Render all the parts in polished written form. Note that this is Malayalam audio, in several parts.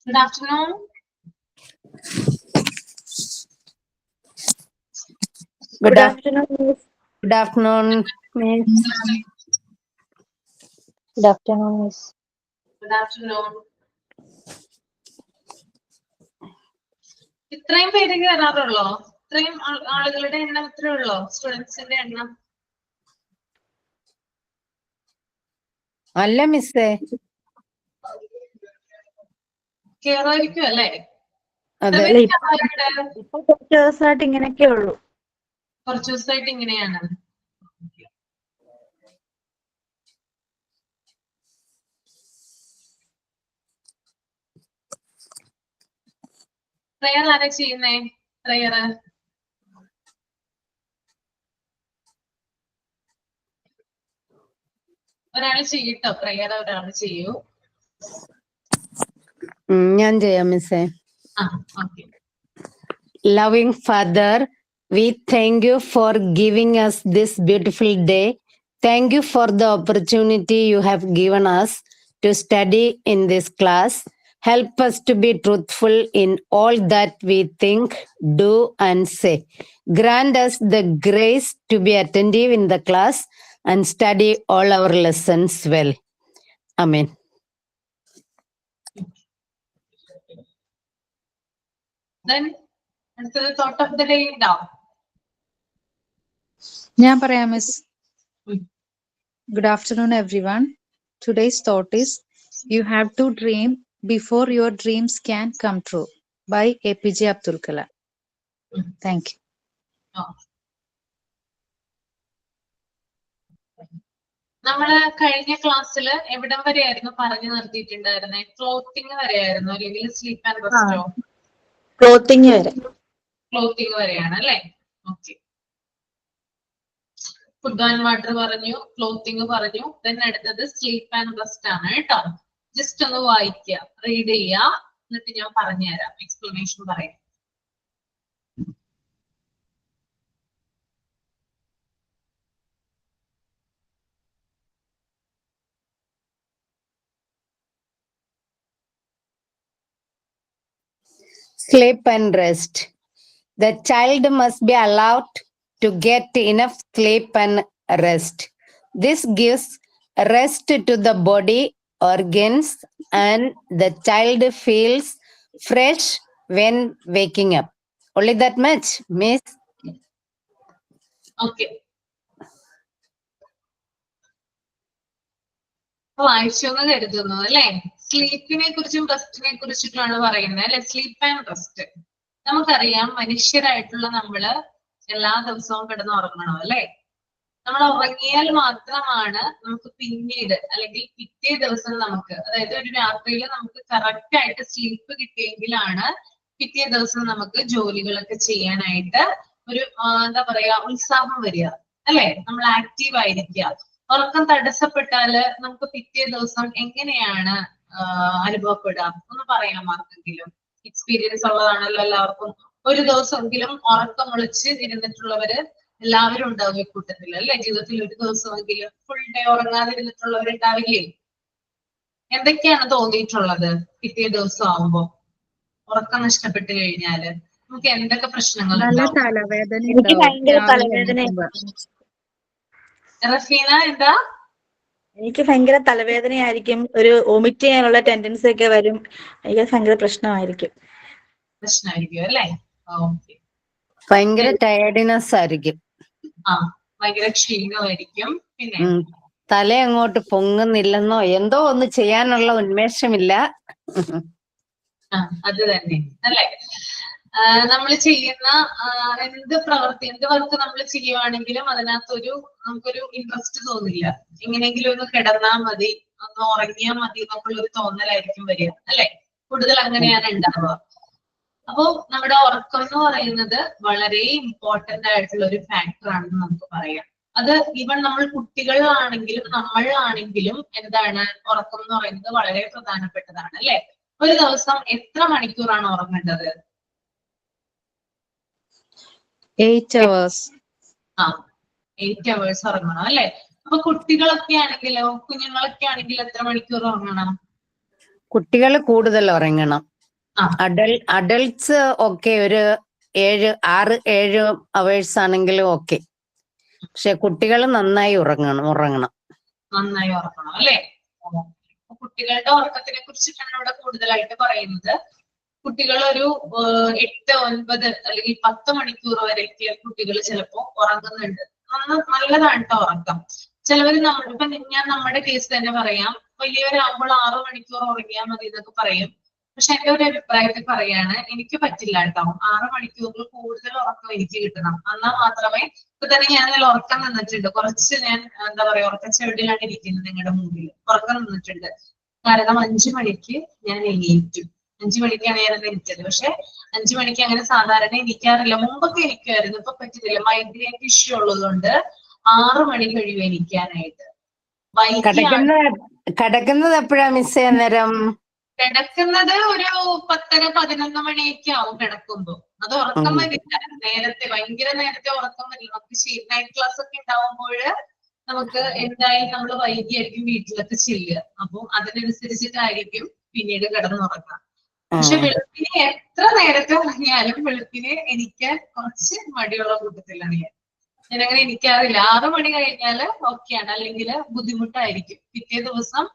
Good afternoon. Good afternoon, Miss. Good afternoon, Miss. Good afternoon, Miss. Good afternoon. ഇത്രയും പേര് കയറാറുള്ളോ? ഇത്രയും ആളുകളുടെ എണ്ണം ഇത്രേ ഉള്ളോ? സ്റ്റുഡൻസിന്റെ എണ്ണം? അല്ല മിസ്സേ, കേറായിരിക്കും അല്ലേ? അതെ. ഇപ്പൊ കുറച്ച് ദിവസമായിട്ട് ഇങ്ങനെയൊക്കെ ഉള്ളൂ. കുറച്ച് ദിവസമായിട്ട് ഇങ്ങനെയാണ്. പ്രയർ ആരാ ചെയ്യുന്നേ? പ്രയർ ഒരാള് ചെയ്യട്ടോ. പ്രയർ ഒരാള് ചെയ്യൂ. ഞാൻ ചെയ്യാം മിസ്സേ. Okay. Loving Father, we thank you for giving us this beautiful day. Thank you for the opportunity you have given us to study in this class. Help us to be truthful in all that we think, do, and say. Grant us the grace to be attentive in the class and study all our lessons well. Amen. Then, അടുത്തത് thought of the day ഉണ്ടാവും. ഞാൻ പറയാം miss. Good afternoon, everyone. Today's thought is, you have to dream before your dreams can come true, by APJ Abdul Kalam. Thank you. നമ്മള് കഴിഞ്ഞ ക്ലാസ്സില് എവിടം വരെയായിരുന്നു പറഞ്ഞു നിർത്തിയിട്ടുണ്ടായിരുന്നേ? ക്ലോത്തിങ് വരെയായിരുന്നു, അല്ലെങ്കിൽ സ്ലീപ്പ് ആൻഡ് റെസ്റ്റോ? ക്ലോത്തിങ് വരെ. ക്ലോത്തിങ് വരെയാണ് അല്ലേ? ഓക്കെ. ഫുഡ് ആൻഡ് വാട്ടർ പറഞ്ഞു, ക്ലോത്തിങ് പറഞ്ഞു. then അടുത്തത് സ്ലീപ്പ് ആൻഡ് റെസ്റ്റ് ആണ് കേട്ടോ. ജസ്റ്റ് ഒന്ന് വായിക്കുക, റീഡ് ചെയ്യുക, എന്നിട്ട് ഞാൻ പറഞ്ഞുതരാം, എക്സ്പ്ലനേഷൻ പറയാം. Sleep and rest. The child must be allowed to get enough sleep and rest. This gives rest to the body, organs, and the child feels fresh when waking up. Only that much, Miss? Okay. വായിച്ചെന്ന് കരുതുന്നു അല്ലെ? സ്ലീപ്പിനെ കുറിച്ചും റെസ്റ്റിനെ കുറിച്ചിട്ടാണ് പറയുന്നത് അല്ലെ? Sleep and rest. നമുക്കറിയാം, മനുഷ്യരായിട്ടുള്ള നമ്മള് എല്ലാ ദിവസവും കിടന്ന് ഉറങ്ങണം അല്ലെ? നമ്മൾ ഉറങ്ങിയാൽ മാത്രമാണ് നമുക്ക് പിന്നീട്, അല്ലെങ്കിൽ പിറ്റേ ദിവസം നമുക്ക്, അതായത് ഒരു രാത്രിയിൽ നമുക്ക് കറക്റ്റ് ആയിട്ട് സ്ലീപ്പ് കിട്ടിയെങ്കിലാണ് പിറ്റേ ദിവസം നമുക്ക് ജോലികളൊക്കെ ചെയ്യാനായിട്ട് ഒരു എന്താ പറയാ, ഉത്സാഹം വരിക അല്ലെ? നമ്മൾ ആക്റ്റീവ് ആയിരിക്കുക. ഉറക്കം തടസ്സപ്പെട്ടാല് നമുക്ക് പിറ്റേ ദിവസം എങ്ങനെയാണ് അനുഭവപ്പെടുക? ഒന്ന് പറയാം ആർക്കെങ്കിലും. എക്സ്പീരിയൻസ് ഉള്ളതാണല്ലോ എല്ലാവർക്കും. ഒരു ദിവസമെങ്കിലും ഉറക്കം ഒളിച്ച് ഇരുന്നിട്ടുള്ളവര് എല്ലാവരും ഉണ്ടാവും ഈ കൂട്ടത്തിൽ അല്ലെ? ജീവിതത്തിൽ ഒരു ദിവസമെങ്കിലും ഫുൾ ഡേ ഉറങ്ങാതിരുന്നിട്ടുള്ളവരുണ്ടാവില്ലേ? എന്തൊക്കെയാണ് തോന്നിയിട്ടുള്ളത് പിറ്റേ ദിവസം ആവുമ്പോ? ഉറക്കം നഷ്ടപ്പെട്ടു കഴിഞ്ഞാല് നമുക്ക് എന്തൊക്കെ പ്രശ്നങ്ങൾ ഉണ്ടാവും? എനിക്ക് ഭയങ്കര തലവേദന. റഫീന എന്താ? എനിക്ക് ഭയങ്കര തലവേദനയായിരിക്കും, ഒരു വോമിറ്റ് ചെയ്യാനുള്ള ടെൻഡൻസി ഒക്കെ വരും. എനിക്ക് ഭയങ്കര പ്രശ്നമായിരിക്കും അല്ലേ? ഓക്കെ. ഭയങ്കര ടയർഡിനെസ് ആയിരിക്കും. ഭയങ്കര ക്ഷീണമായിരിക്കും. പിന്നെ തല അങ്ങോട്ട് പൊങ്ങുന്നില്ലെന്നോ, എന്തോ ഒന്ന് ചെയ്യാനുള്ള ഉന്മേഷമില്ല. അത് തന്നെ അല്ലെ? നമ്മൾ ചെയ്യുന്ന എന്ത് പ്രവൃത്തി, എന്ത് വർക്ക് നമ്മൾ ചെയ്യുവാണെങ്കിലും അതിനകത്തൊരു നമുക്കൊരു ഇൻട്രസ്റ്റ് തോന്നില്ല. എങ്ങനെയെങ്കിലും ഒന്ന് കിടന്നാ മതി, ഒന്ന് ഉറങ്ങിയാൽ മതി എന്നുള്ളൊരു തോന്നലായിരിക്കും വരിക അല്ലെ? കൂടുതൽ അങ്ങനെയാണ് ഉണ്ടാവുക. അപ്പോ നമ്മുടെ ഉറക്കം എന്ന് പറയുന്നത് വളരെ ഇമ്പോർട്ടന്റ് ആയിട്ടുള്ള ഒരു ഫാക്ടർ ആണെന്ന് നമുക്ക് പറയാം. അത് ഈവൻ നമ്മൾ കുട്ടികളാണെങ്കിലും നമ്മളാണെങ്കിലും എന്താണ്, ഉറക്കം എന്ന് പറയുന്നത് വളരെ പ്രധാനപ്പെട്ടതാണ് അല്ലെ? ഒരു ദിവസം എത്ര മണിക്കൂറാണ് ഉറങ്ങേണ്ടത്? 8 hours. 8 hours ഉറങ്ങണം അല്ലെ? അപ്പൊ കുട്ടികളൊക്കെ ആണെങ്കിലോ, കുഞ്ഞുങ്ങളൊക്കെ ആണെങ്കിൽ എത്ര മണിക്കൂർ ഉറങ്ങണം? കുട്ടികൾ കൂടുതൽ ഉറങ്ങണം. അഡൾട്ട്സ് ഒക്കെ ഒരു 6-7 അവേഴ്സ് ആണെങ്കിലും ഓക്കെ. പക്ഷെ കുട്ടികൾ നന്നായി ഉറങ്ങണം. നന്നായി ഉറങ്ങണം അല്ലെ? കുട്ടികളുടെ ഉറക്കത്തിനെ കുറിച്ചിട്ടാണ് ഇവിടെ കൂടുതലായിട്ട് പറയുന്നത്. കുട്ടികൾ ഒരു 8-9 അല്ലെങ്കിൽ 10 മണിക്കൂർ വരെയൊക്കെ കുട്ടികൾ ചിലപ്പോ ഉറങ്ങുന്നുണ്ട്. നല്ലതാണ് കേട്ടോ ഉറക്കം. ചിലവര് ഇപ്പൊ ഞാൻ നമ്മുടെ കേസ് തന്നെ പറയാം, വലിയവരാകുമ്പോൾ 6 മണിക്കൂർ ഉറങ്ങിയാൽ മതി എന്നൊക്കെ പറയും. പക്ഷെ എന്റെ ഒരു അഭിപ്രായത്തിൽ പറയാണ്, എനിക്ക് പറ്റില്ല കേട്ടോ. 6 മണിക്കൂറിൽ കൂടുതൽ ഉറക്കം എനിക്ക് കിട്ടണം. എന്നാൽ മാത്രമേ, ഇപ്പൊ തന്നെ ഞാൻ ഉറക്കം നിന്നിട്ടുണ്ട്. കുറച്ച് ഞാൻ എന്താ പറയാ ഉറക്കച്ചെവിടിലാണ് ഇരിക്കുന്നത് നിങ്ങളുടെ മുമ്പിൽ. ഉറക്കം നിന്നിട്ടുണ്ട്. കാരണം 5 മണിക്ക് ഞാൻ എണീറ്റു. 5 മണിക്കാണ് ഞാൻ എണീറ്റത്. പക്ഷെ 5 മണിക്ക് അങ്ങനെ സാധാരണ എണീക്കാറില്ല. മുമ്പൊക്കെ എണീക്കുമായിരുന്നു. ഇപ്പൊ പറ്റുന്നില്ല. മൈഗ്രെയിൻ ഇഷ്യൂ ഉള്ളത് കൊണ്ട് 6 മണി കഴിയും എണീക്കാനായിട്ട്. കിടക്കുന്നത് എപ്പോഴാ മിസ് ചെയ്യുന്നേരം? കിടക്കുന്നത് ഒരു 10-11 മണിയൊക്കെ ആവും കിടക്കുമ്പോ. അത് ഉറക്കം വരില്ല നേരത്തെ, ഭയങ്കര നേരത്തെ ഉറക്കം വരില്ല. നമുക്ക് നൈറ്റ് ക്ലാസ് ഒക്കെ ഉണ്ടാവുമ്പോൾ നമുക്ക് എന്തായാലും നമ്മൾ വൈകിയായിരിക്കും വീട്ടിലൊക്കെ ചെല്ലുക. അപ്പൊ അതിനനുസരിച്ചിട്ടായിരിക്കും പിന്നീട് കിടന്നുറങ്ങാം. പക്ഷെ വെളുപ്പിന് എത്ര നേരത്തെ ഉറങ്ങിയാലും വെളുപ്പിന് എണീക്കാൻ കുറച്ച് മടിയുള്ള കൂട്ടത്തിലാണ് ഞാനങ്ങനെ എണീക്കാറില്ല. 6 മണി കഴിഞ്ഞാല് ഓക്കെയാണ്, അല്ലെങ്കിൽ ബുദ്ധിമുട്ടായിരിക്കും. പിറ്റേ ദിവസം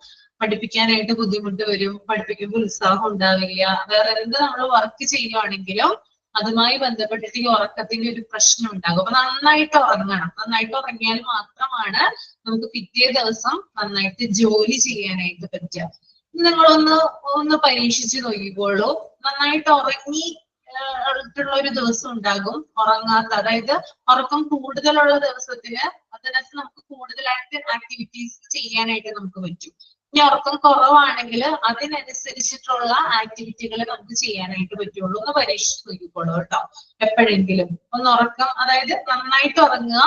പഠിപ്പിക്കാനായിട്ട് ബുദ്ധിമുട്ട് വരും. പഠിപ്പിക്കുമ്പോൾ ഉത്സാഹം ഉണ്ടാവില്ല. വേറെ എന്ത് നമ്മൾ വർക്ക് ചെയ്യുവാണെങ്കിലും അതുമായി ബന്ധപ്പെട്ടിട്ട് ഈ ഉറക്കത്തിന്റെ ഒരു പ്രശ്നം ഉണ്ടാകും. അപ്പൊ നന്നായിട്ട് ഉറങ്ങണം. നന്നായിട്ട് ഉറങ്ങിയാൽ മാത്രമാണ് നമുക്ക് പിറ്റേ ദിവസം നന്നായിട്ട് ജോലി ചെയ്യാനായിട്ട് പറ്റുക. നിങ്ങളൊന്ന് പരീക്ഷിച്ച് നോക്കിക്കോളൂ. നന്നായിട്ട് ഉറങ്ങി ട്ടുള്ള ഒരു ദിവസം ഉണ്ടാകും, ഉറങ്ങാത്ത, അതായത് ഉറക്കം കൂടുതലുള്ള ദിവസത്തിന് അതിനകത്ത് നമുക്ക് കൂടുതലായിട്ട് ആക്ടിവിറ്റീസ് ചെയ്യാനായിട്ട് നമുക്ക് പറ്റും. ഇനി ഉറക്കം കുറവാണെങ്കിൽ അതിനനുസരിച്ചിട്ടുള്ള ആക്ടിവിറ്റികൾ നമുക്ക് ചെയ്യാനായിട്ട് പറ്റുള്ളൂ. ഒന്ന് പരീക്ഷിച്ച് നോക്കിക്കോളൂ കേട്ടോ. എപ്പോഴെങ്കിലും ഒന്ന് ഉറക്കം, അതായത് നന്നായിട്ട് ഉറങ്ങുക,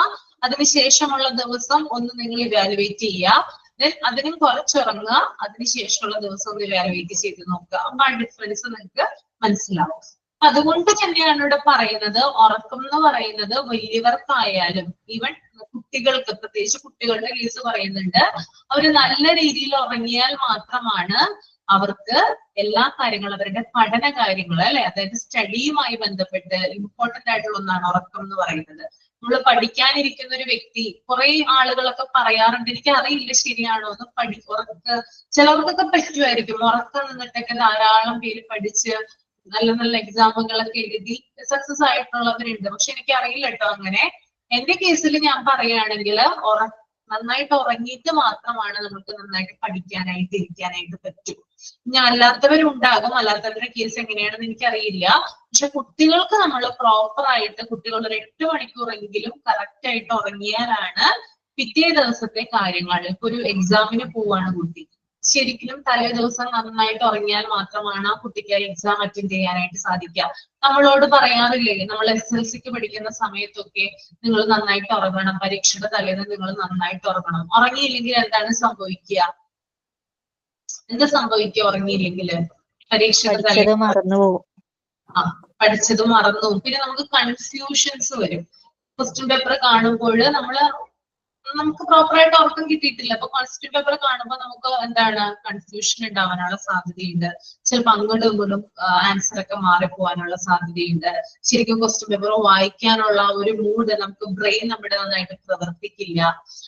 അതിനുശേഷമുള്ള ദിവസം ഒന്ന് നിങ്ങൾ ഇവാലുവേറ്റ് ചെയ്യുക. അതിനും കുറച്ചുറങ്ങുക, അതിനുശേഷമുള്ള ദിവസം ഒന്ന് ഇവാലുവേറ്റ് ചെയ്ത് നോക്കുക. അപ്പൊ ആ ഡിഫറൻസ് നിങ്ങൾക്ക് മനസ്സിലാവും. അതുകൊണ്ട് തന്നെയാണ് ഇവിടെ പറയുന്നത്, ഉറക്കം എന്ന് പറയുന്നത് വലിയവർക്കായാലും ഈവൻ കുട്ടികൾക്ക്, പ്രത്യേകിച്ച് കുട്ടികളുടെ കേസ് പറയുന്നുണ്ട്, അവർ നല്ല രീതിയിൽ ഉറങ്ങിയാൽ മാത്രമാണ് അവർക്ക് എല്ലാ കാര്യങ്ങളും, അവരുടെ പഠന കാര്യങ്ങൾ അല്ലെ, അതായത് സ്റ്റഡിയുമായി ബന്ധപ്പെട്ട് ഇമ്പോർട്ടന്റ് ആയിട്ടുള്ള ഒന്നാണ് ഉറക്കം എന്ന് പറയുന്നത്. നമ്മൾ പഠിക്കാനിരിക്കുന്ന ഒരു വ്യക്തി, കുറെ ആളുകളൊക്കെ പറയാറുണ്ട്, എനിക്ക് അറിയില്ല ശരിയാണോ എന്ന്, ചിലവർക്കൊക്കെ പറ്റുമായിരിക്കും ഉറക്കം നിന്നിട്ടൊക്കെ ധാരാളം പേര് പഠിച്ച് നല്ല നല്ല എക്സാമുകളൊക്കെ എഴുതി സക്സസ് ആയിട്ടുള്ളവരുണ്ട്. പക്ഷെ എനിക്ക് അറിയില്ല കേട്ടോ അങ്ങനെ. എന്റെ കേസിൽ ഞാൻ പറയുകയാണെങ്കിൽ നന്നായിട്ട് ഉറങ്ങിയിട്ട് മാത്രമാണ് നമുക്ക് നന്നായിട്ട് പഠിക്കാനായിട്ട് ഇരിക്കാനായിട്ട് പറ്റും. ഇനി അല്ലാത്തവരുണ്ടാകും, അല്ലാത്തവരുടെ കേസ് എങ്ങനെയാണെന്ന് എനിക്കറിയില്ല. പക്ഷെ കുട്ടികൾക്ക് നമ്മൾ പ്രോപ്പർ ആയിട്ട് കുട്ടികൾ ഒരു 8 മണിക്കൂറെങ്കിലും കറക്റ്റ് ആയിട്ട് ഉറങ്ങിയാലാണ് പിറ്റേ ദിവസത്തെ കാര്യങ്ങൾ, ഇപ്പൊ ഒരു എക്സാമിന് പോവാണ് കുട്ടി, ശരിക്കും തലേ ദിവസം നന്നായിട്ട് ഉറങ്ങിയാൽ മാത്രമാണ് ആ കുട്ടിക്ക് എക്സാം അറ്റൻഡ് ചെയ്യാനായിട്ട് സാധിക്കുക. നമ്മളോട് പറയാറില്ലേ, നമ്മൾ SSLCക്ക് പഠിക്കുന്ന സമയത്തൊക്കെ നിങ്ങൾ നന്നായിട്ട് ഉറങ്ങണം, പരീക്ഷയുടെ തലേന്ന് നിങ്ങൾ നന്നായിട്ട് ഉറങ്ങണം. ഉറങ്ങിയില്ലെങ്കിൽ എന്താണ് സംഭവിക്കുക? എന്താ സംഭവിക്കുക ഉറങ്ങിയില്ലെങ്കിൽ? പരീക്ഷയുടെ തലേന്ന് മറന്നുപോകും. പഠിച്ചത് മറന്നു. പിന്നെ നമുക്ക് കൺഫ്യൂഷൻസ് വരും. ക്വസ്റ്റ്യൻ പേപ്പർ കാണുമ്പോൾ നമുക്ക് പ്രോപ്പറായിട്ട് ഉറക്കം കിട്ടിയിട്ടില്ല. അപ്പൊ ക്വസ്റ്റ്യൻ പേപ്പർ കാണുമ്പോൾ നമുക്ക് എന്താണ് കൺഫ്യൂഷൻ ഉണ്ടാവാനുള്ള സാധ്യതയുണ്ട്. ചിലപ്പോൾ അങ്ങോട്ടും ഇങ്ങോട്ടും ആൻസർ ഒക്കെ മാറിപ്പോവാനുള്ള സാധ്യതയുണ്ട്. ശരിക്കും ക്വസ്റ്റ്യൻ പേപ്പർ വായിക്കാനുള്ള ഒരു മൂഡ്, നമുക്ക് ബ്രെയിൻ നമ്മുടെ നന്നായിട്ട് പ്രവർത്തിക്കില്ല.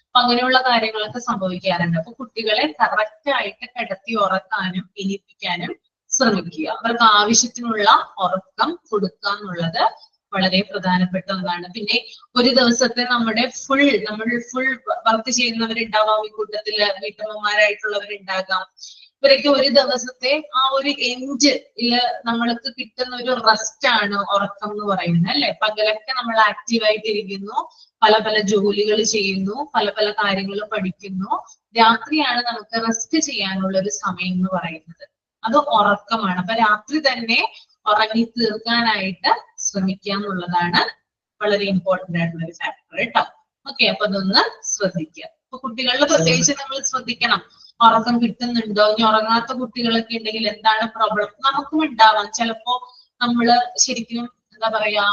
അപ്പൊ അങ്ങനെയുള്ള കാര്യങ്ങളൊക്കെ സംഭവിക്കാറുണ്ട്. അപ്പൊ കുട്ടികളെ കറക്റ്റ് ആയിട്ട് കിടത്തി ഉറക്കാനും എണീപ്പിക്കാനും ശ്രമിക്കുക. അവർക്ക് ആവശ്യത്തിനുള്ള ഉറക്കം കൊടുക്കുക എന്നുള്ളത് വളരെ പ്രധാനപ്പെട്ട ഒന്നാണ്. പിന്നെ ഒരു ദിവസത്തെ നമ്മൾ ഫുൾ വർക്ക് ചെയ്യുന്നവരുണ്ടാവാം, ഈ കൂട്ടത്തില് വീട്ടമ്മമാരായിട്ടുള്ളവരുണ്ടാകാം. ഇവരൊക്കെ ഒരു ദിവസത്തെ ആ ഒരു എൻഡില് നമ്മൾക്ക് കിട്ടുന്ന ഒരു റെസ്റ്റ് ആണ് ഉറക്കം എന്ന് പറയുന്നത് അല്ലെ. പകലൊക്കെ നമ്മൾ ആക്റ്റീവായിട്ട് ഇരിക്കുന്നു, പല പല ജോലികൾ ചെയ്യുന്നു, പല പല കാര്യങ്ങൾ പഠിക്കുന്നു. രാത്രിയാണ് നമുക്ക് റെസ്റ്റ് ചെയ്യാനുള്ള ഒരു സമയം എന്ന് പറയുന്നത്. അത് ഉറക്കമാണ്. അപ്പൊ രാത്രി തന്നെ ഉറങ്ങി തീർക്കാനായിട്ട് ശ്രമിക്കുക എന്നുള്ളതാണ് വളരെ ഇമ്പോർട്ടന്റ് ആയിട്ടുള്ള ഒരു ഫാക്ടർ കേട്ടോ. ഓക്കെ, അപ്പൊ അതൊന്ന് ശ്രദ്ധിക്കുക. അപ്പൊ കുട്ടികളുടെ പ്രത്യേകിച്ച് നമ്മൾ ശ്രദ്ധിക്കണം, ഉറക്കം കിട്ടുന്നുണ്ടോ. ഇനി ഉറങ്ങാത്ത കുട്ടികളൊക്കെ ഉണ്ടെങ്കിൽ എന്താണ് പ്രോബ്ലം? നമുക്കും ഉണ്ടാവാം. ചിലപ്പോ നമ്മള് ശരിക്കും എന്താ പറയാ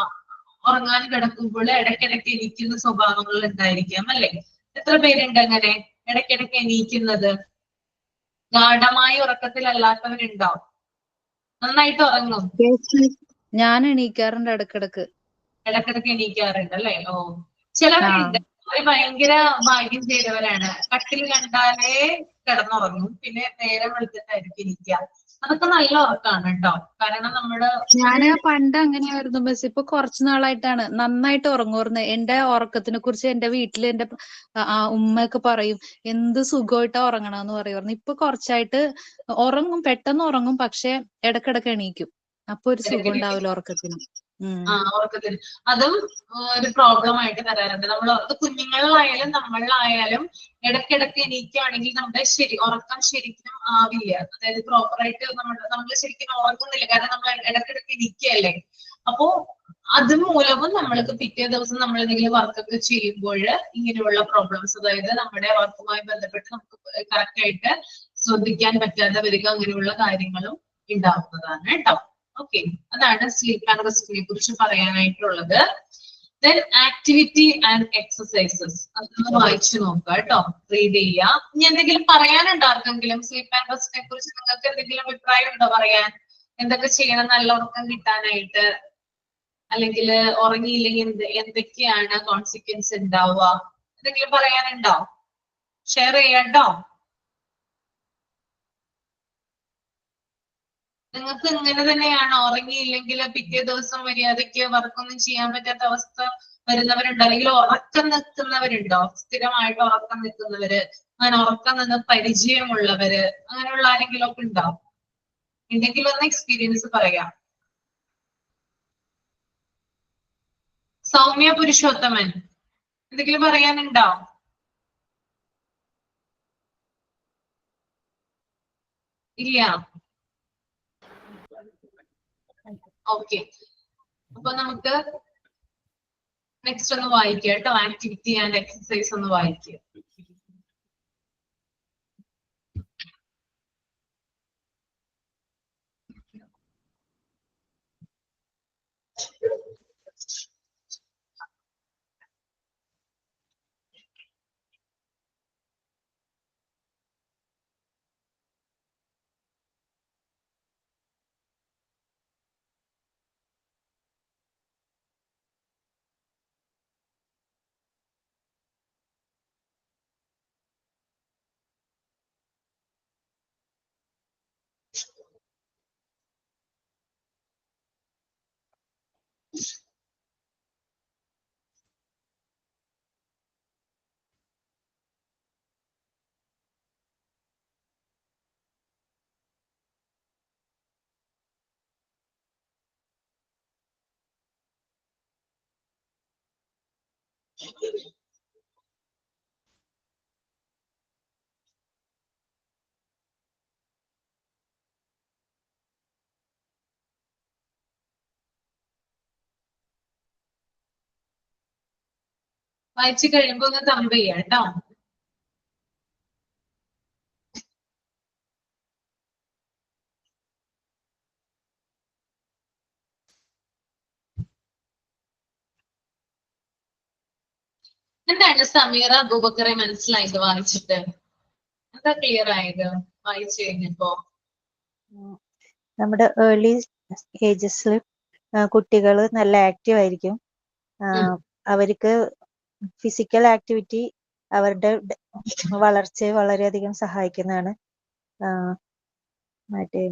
ഉറങ്ങാൻ കിടക്കുമ്പോൾ ഇടയ്ക്കിടയ്ക്ക് എണീക്കുന്ന സ്വഭാവങ്ങൾ ഉണ്ടായിരിക്കാം അല്ലെ. എത്ര പേരുണ്ട് അങ്ങനെ ഇടയ്ക്കിടയ്ക്ക് എണീക്കുന്നത്? ഗാഠമായ ഉറക്കത്തിലല്ലാത്തവരുണ്ടാവും. നന്നായിട്ട് ഉറങ്ങും? ഞാൻ എണീക്കാറുണ്ട് ഇടക്കിടക്ക്. ഇടക്കിടക്ക് എണീക്കാറുണ്ട് അല്ലേ? ഓ, ആ ചിലവരുണ്ട് അവര് ഭയങ്കര ഭാഗ്യം ചെയ്തവരാണ്. കട്ടിൽ കണ്ടാലേ കിടന്നുറങ്ങും, പിന്നെ നേരം വെളുത്തിട്ടായിരിക്കും എണീക്കുക. അതൊക്കെ നല്ല ഉറക്കാണ് കേട്ടോ. കാരണം നമ്മുടെ ഞാന് പണ്ട് അങ്ങനെയായിരുന്നു ബസ്. ഇപ്പൊ കുറച്ചു നാളായിട്ടാണ് നന്നായിട്ട് ഉറങ്ങുമായിരുന്നു. എന്റെ ഉറക്കത്തിനെ കുറിച്ച് എന്റെ വീട്ടില് എന്റെ ഉമ്മയൊക്കെ പറയും, എന്ത് സുഖമായിട്ടാ ഉറങ്ങണമെന്ന് പറയുമായിരുന്നു. ഇപ്പൊ കുറച്ചായിട്ട് ഉറങ്ങും, പെട്ടെന്ന് ഉറങ്ങും, പക്ഷെ ഇടക്കിടക്ക് എണീക്കും. അപ്പൊ ഒരു സുഖം ഉണ്ടാവില്ല ഉറക്കത്തിന്. ഉറക്കത്തിന് അതും ഒരു പ്രോബ്ലം ആയിട്ട് വരാറുണ്ട്. നമ്മൾ കുഞ്ഞുങ്ങളിലായാലും നമ്മളിലായാലും ഇടയ്ക്കിടയ്ക്ക് എണീക്കുകയാണെങ്കിൽ നമ്മുടെ ഉറക്കം ശരിക്കും ആവില്ല. അതായത് പ്രോപ്പറായിട്ട് നമ്മൾ ശരിക്കും ഉറങ്ങുന്നില്ല, കാരണം നമ്മൾ ഇടയ്ക്കിടയ്ക്ക് എണീക്കുകയല്ലേ. അപ്പോ അത് മൂലവും നമ്മൾക്ക് പിറ്റേ ദിവസം നമ്മൾ എന്തെങ്കിലും വർക്കൊക്കെ ചെയ്യുമ്പോൾ ഇങ്ങനെയുള്ള പ്രോബ്ലംസ്, അതായത് നമ്മുടെ വർക്കുമായി ബന്ധപ്പെട്ട് നമുക്ക് കറക്റ്റ് ആയിട്ട് ശ്രദ്ധിക്കാൻ പറ്റാതെ വരിക, അങ്ങനെയുള്ള കാര്യങ്ങളും ഉണ്ടാവുന്നതാണ് കേട്ടോ. ഓക്കെ, അതാണ് സ്ലീപ്പ് ആൻഡ് റെസ്റ്റിനെ കുറിച്ച് പറയാനായിട്ടുള്ളത്. ദെൻ ആക്ടിവിറ്റി ആൻഡ് എക്സസൈസസ്, അതൊന്ന് വായിച്ചു നോക്കുക കേട്ടോ, റീഡ് ചെയ്യുക. ഇനി എന്തെങ്കിലും പറയാനുണ്ടോ ആർക്കെങ്കിലും? സ്ലീപ്പ് ആൻഡ് റെസ്റ്റിനെ കുറിച്ച് നിങ്ങൾക്ക് എന്തെങ്കിലും അഭിപ്രായം ഉണ്ടോ പറയാൻ? എന്തൊക്കെ ചെയ്യണം നല്ല ഉറക്കം കിട്ടാനായിട്ട്? അല്ലെങ്കിൽ ഉറങ്ങിയില്ലെങ്കിൽ എന്തൊക്കെയാണ് കോൺസിക്വൻസ് ഉണ്ടാവുക? എന്തെങ്കിലും പറയാനുണ്ടോ? ഷെയർ ചെയ്യാട്ടോ. നിങ്ങൾക്ക് ഇങ്ങനെ തന്നെയാണോ? ഉറങ്ങിയില്ലെങ്കിൽ പിറ്റേ ദിവസം മര്യാദയ്ക്ക് വർക്കൊന്നും ചെയ്യാൻ പറ്റാത്ത അവസ്ഥ വരുന്നവരുണ്ടോ? അല്ലെങ്കിൽ ഉറക്കം നിൽക്കുന്നവരുണ്ടോ? സ്ഥിരമായിട്ട് ഉറക്കം നിൽക്കുന്നവര്, അങ്ങനെ ഉറക്കം നിന്ന് പരിചയമുള്ളവര്, അങ്ങനെയുള്ള ആരെങ്കിലും ഒക്കെ ഉണ്ടോ? എന്തെങ്കിലും ഒന്ന് എക്സ്പീരിയൻസ് പറയാം. സൗമ്യ പുരുഷോത്തമൻ, എന്തെങ്കിലും പറയാനുണ്ടോ? ഇല്ല. ഓക്കെ, അപ്പൊ നമുക്ക് നെക്സ്റ്റ് ഒന്ന് വായിക്കുക കേട്ടോ. ആക്ടിവിറ്റി ആൻഡ് എക്സസൈസ് ഒന്ന് വായിക്കുക. വായിച്ചു കഴിയുമ്പോ ഒന്ന് തമ്പ് ചെയ്യാം കേട്ടോ. എന്താണ് സമീറ അബൂബക്കറെ മനസ്സിലായത് വായിച്ചിട്ട്? എന്താ ക്ലിയർ ആയത് വായിച്ചു കഴിഞ്ഞപ്പോ? നമ്മുടെ ഏർലി ഏജസിൽ കുട്ടികൾ നല്ല ആക്റ്റീവ് ആയിരിക്കും. അവർക്ക് ഫിസിക്കൽ ആക്ടിവിറ്റി അവരുടെ വളർച്ചയെ വളരെയധികം സഹായിക്കുന്നതാണ്. മറ്റേ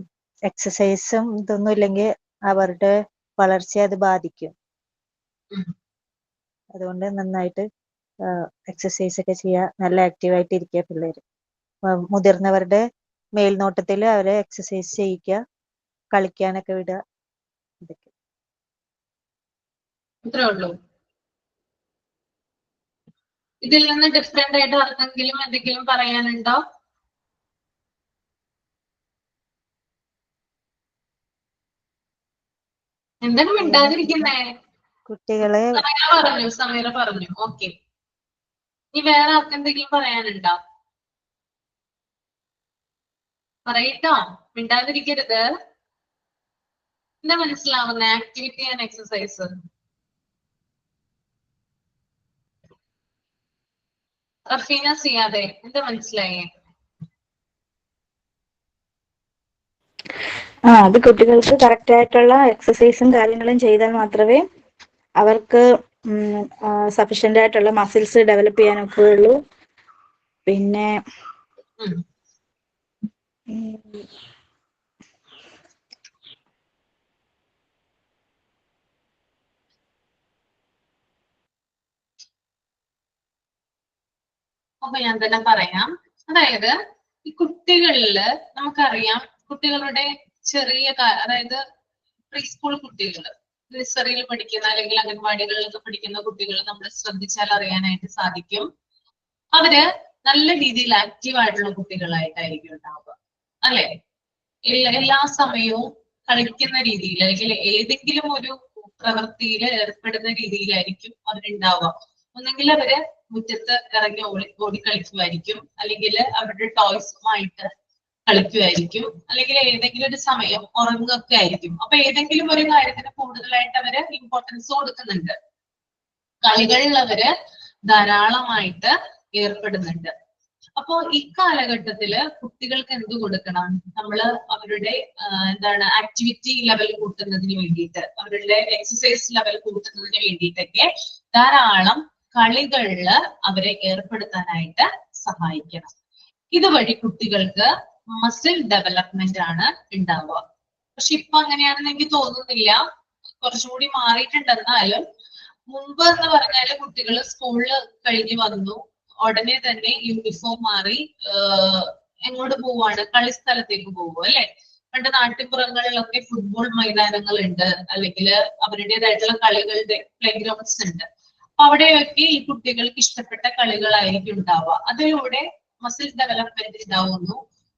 എക്സസൈസും ഇതൊന്നും ഇല്ലെങ്കിൽ അവരുടെ വളർച്ചയെ അത് ബാധിക്കും. അതുകൊണ്ട് നന്നായിട്ട് എക്സസൈസ് ഒക്കെ ചെയ്യുക, നല്ല ആക്റ്റീവായിട്ട് ഇരിക്കുക പിള്ളേര്. മുതിർന്നവരുടെ മേൽനോട്ടത്തിൽ അവരെ എക്സസൈസ് ചെയ്യിക്കുക, കളിക്കാനൊക്കെ വിടുക. ഇതൊക്കെ ഇത്രേ ഉള്ളൂ. ഇതിൽ നിന്ന് ഡിഫറെന്റ് ആയിട്ട് ആർക്കെങ്കിലും എന്തെങ്കിലും പറയാനുണ്ടോ? എന്താണ് മിണ്ടാതിരിക്കുന്നേ? കുട്ടികളെ സമീറ പറഞ്ഞു. ഓക്കെ, ഇനി വേറെ ആർക്കെന്തെങ്കിലും പറയാനുണ്ടോ? പറയട്ടോ, മിണ്ടാതിരിക്കരുത്. എന്താ മനസ്സിലാവുന്ന ആക്ടിവിറ്റി ആൻഡ് എക്സസൈസ്? റഫീന സിയാദെ, എന്താ മനസ്സിലായേ? അത് കുട്ടികൾക്ക് കറക്റ്റ് ആയിട്ടുള്ള എക്സസൈസും കാര്യങ്ങളും ചെയ്താൽ മാത്രമേ അവർക്ക് സഫീഷ്യന്റ് ആയിട്ടുള്ള മസിൽസ് ഡെവലപ്പ് ചെയ്യാനൊക്കെ ഉള്ളൂ. പിന്നെ അപ്പൊ ഞാൻ തന്നെ പറയാം. അതായത് ഈ കുട്ടികളില് നമുക്കറിയാം, കുട്ടികളുടെ ചെറിയ അതായത് പ്രീ സ്കൂൾ കുട്ടികൾ, നഴ്സറിയിൽ പഠിക്കുന്ന അല്ലെങ്കിൽ അംഗൻവാടികളിലൊക്കെ പഠിക്കുന്ന കുട്ടികൾ നമ്മൾ ശ്രദ്ധിച്ചാൽ അറിയാനായിട്ട് സാധിക്കും. അവര് നല്ല രീതിയിൽ ആക്റ്റീവ് ആയിട്ടുള്ള കുട്ടികളായിട്ടായിരിക്കും ഉണ്ടാവുക, അല്ലെ? എല്ലാ സമയവും കളിക്കുന്ന രീതിയിൽ അല്ലെങ്കിൽ ഏതെങ്കിലും ഒരു പ്രവൃത്തിയിൽ ഏർപ്പെടുന്ന രീതിയിലായിരിക്കും അവരുണ്ടാവുക. ഒന്നെങ്കിൽ അവര് മുറ്റത്ത് ഇറങ്ങി ഓടിക്കളിക്കുമായിരിക്കും, അല്ലെങ്കിൽ അവരുടെ ടോയ്സുമായിട്ട് കളിക്കുമായിരിക്കും, അല്ലെങ്കിൽ ഏതെങ്കിലും ഒരു സമയം ഉറങ്ങുകയൊക്കെ ആയിരിക്കും. അപ്പൊ ഏതെങ്കിലും ഒരു കാര്യത്തിന് കൂടുതലായിട്ട് അവര് ഇമ്പോർട്ടൻസ് കൊടുക്കുന്നുണ്ട്. കളികളിൽ അവര് ധാരാളമായിട്ട് ഏർപ്പെടുന്നുണ്ട്. അപ്പോ ഈ കാലഘട്ടത്തില് കുട്ടികൾക്ക് എന്ത് കൊടുക്കണം? നമ്മള് അവരുടെ ആക്ടിവിറ്റി ലെവൽ കൂട്ടുന്നതിന് വേണ്ടിയിട്ട്, അവരുടെ എക്സസൈസ് ലെവൽ കൂട്ടുന്നതിന് വേണ്ടിയിട്ടൊക്കെ ധാരാളം കളികളില് അവരെ ഏർപ്പെടുത്താനായിട്ട് സഹായിക്കണം. ഇതുവഴി കുട്ടികൾക്ക് മസിൽ ഡെവലപ്മെന്റ് ആണ് ഉണ്ടാവുക. പക്ഷെ ഇപ്പൊ അങ്ങനെയാണെന്ന് എനിക്ക് തോന്നുന്നില്ല, കുറച്ചുകൂടി മാറിയിട്ടുണ്ടെന്നാലും മുമ്പ് എന്ന് പറഞ്ഞാല് കുട്ടികൾ സ്കൂളിൽ കഴിഞ്ഞ് വന്നു ഉടനെ തന്നെ യൂണിഫോം മാറി എങ്ങോട്ട് പോവാണ്? കളിസ്ഥലത്തേക്ക് പോകും, അല്ലെ? പണ്ട് നാട്ടിൻപുറങ്ങളിലൊക്കെ ഫുട്ബോൾ മൈതാനങ്ങളുണ്ട്, അല്ലെങ്കിൽ അവരുടേതായിട്ടുള്ള കളികളുടെ പ്ലേ ഗ്രൗണ്ട്സ് ഉണ്ട്. അപ്പൊ അവിടെയൊക്കെ ഈ കുട്ടികൾക്ക് ഇഷ്ടപ്പെട്ട കളികളായിരിക്കും ഉണ്ടാവുക. അതിലൂടെ മസിൽ ഡെവലപ്മെന്റ് ഉണ്ടാവുന്നു.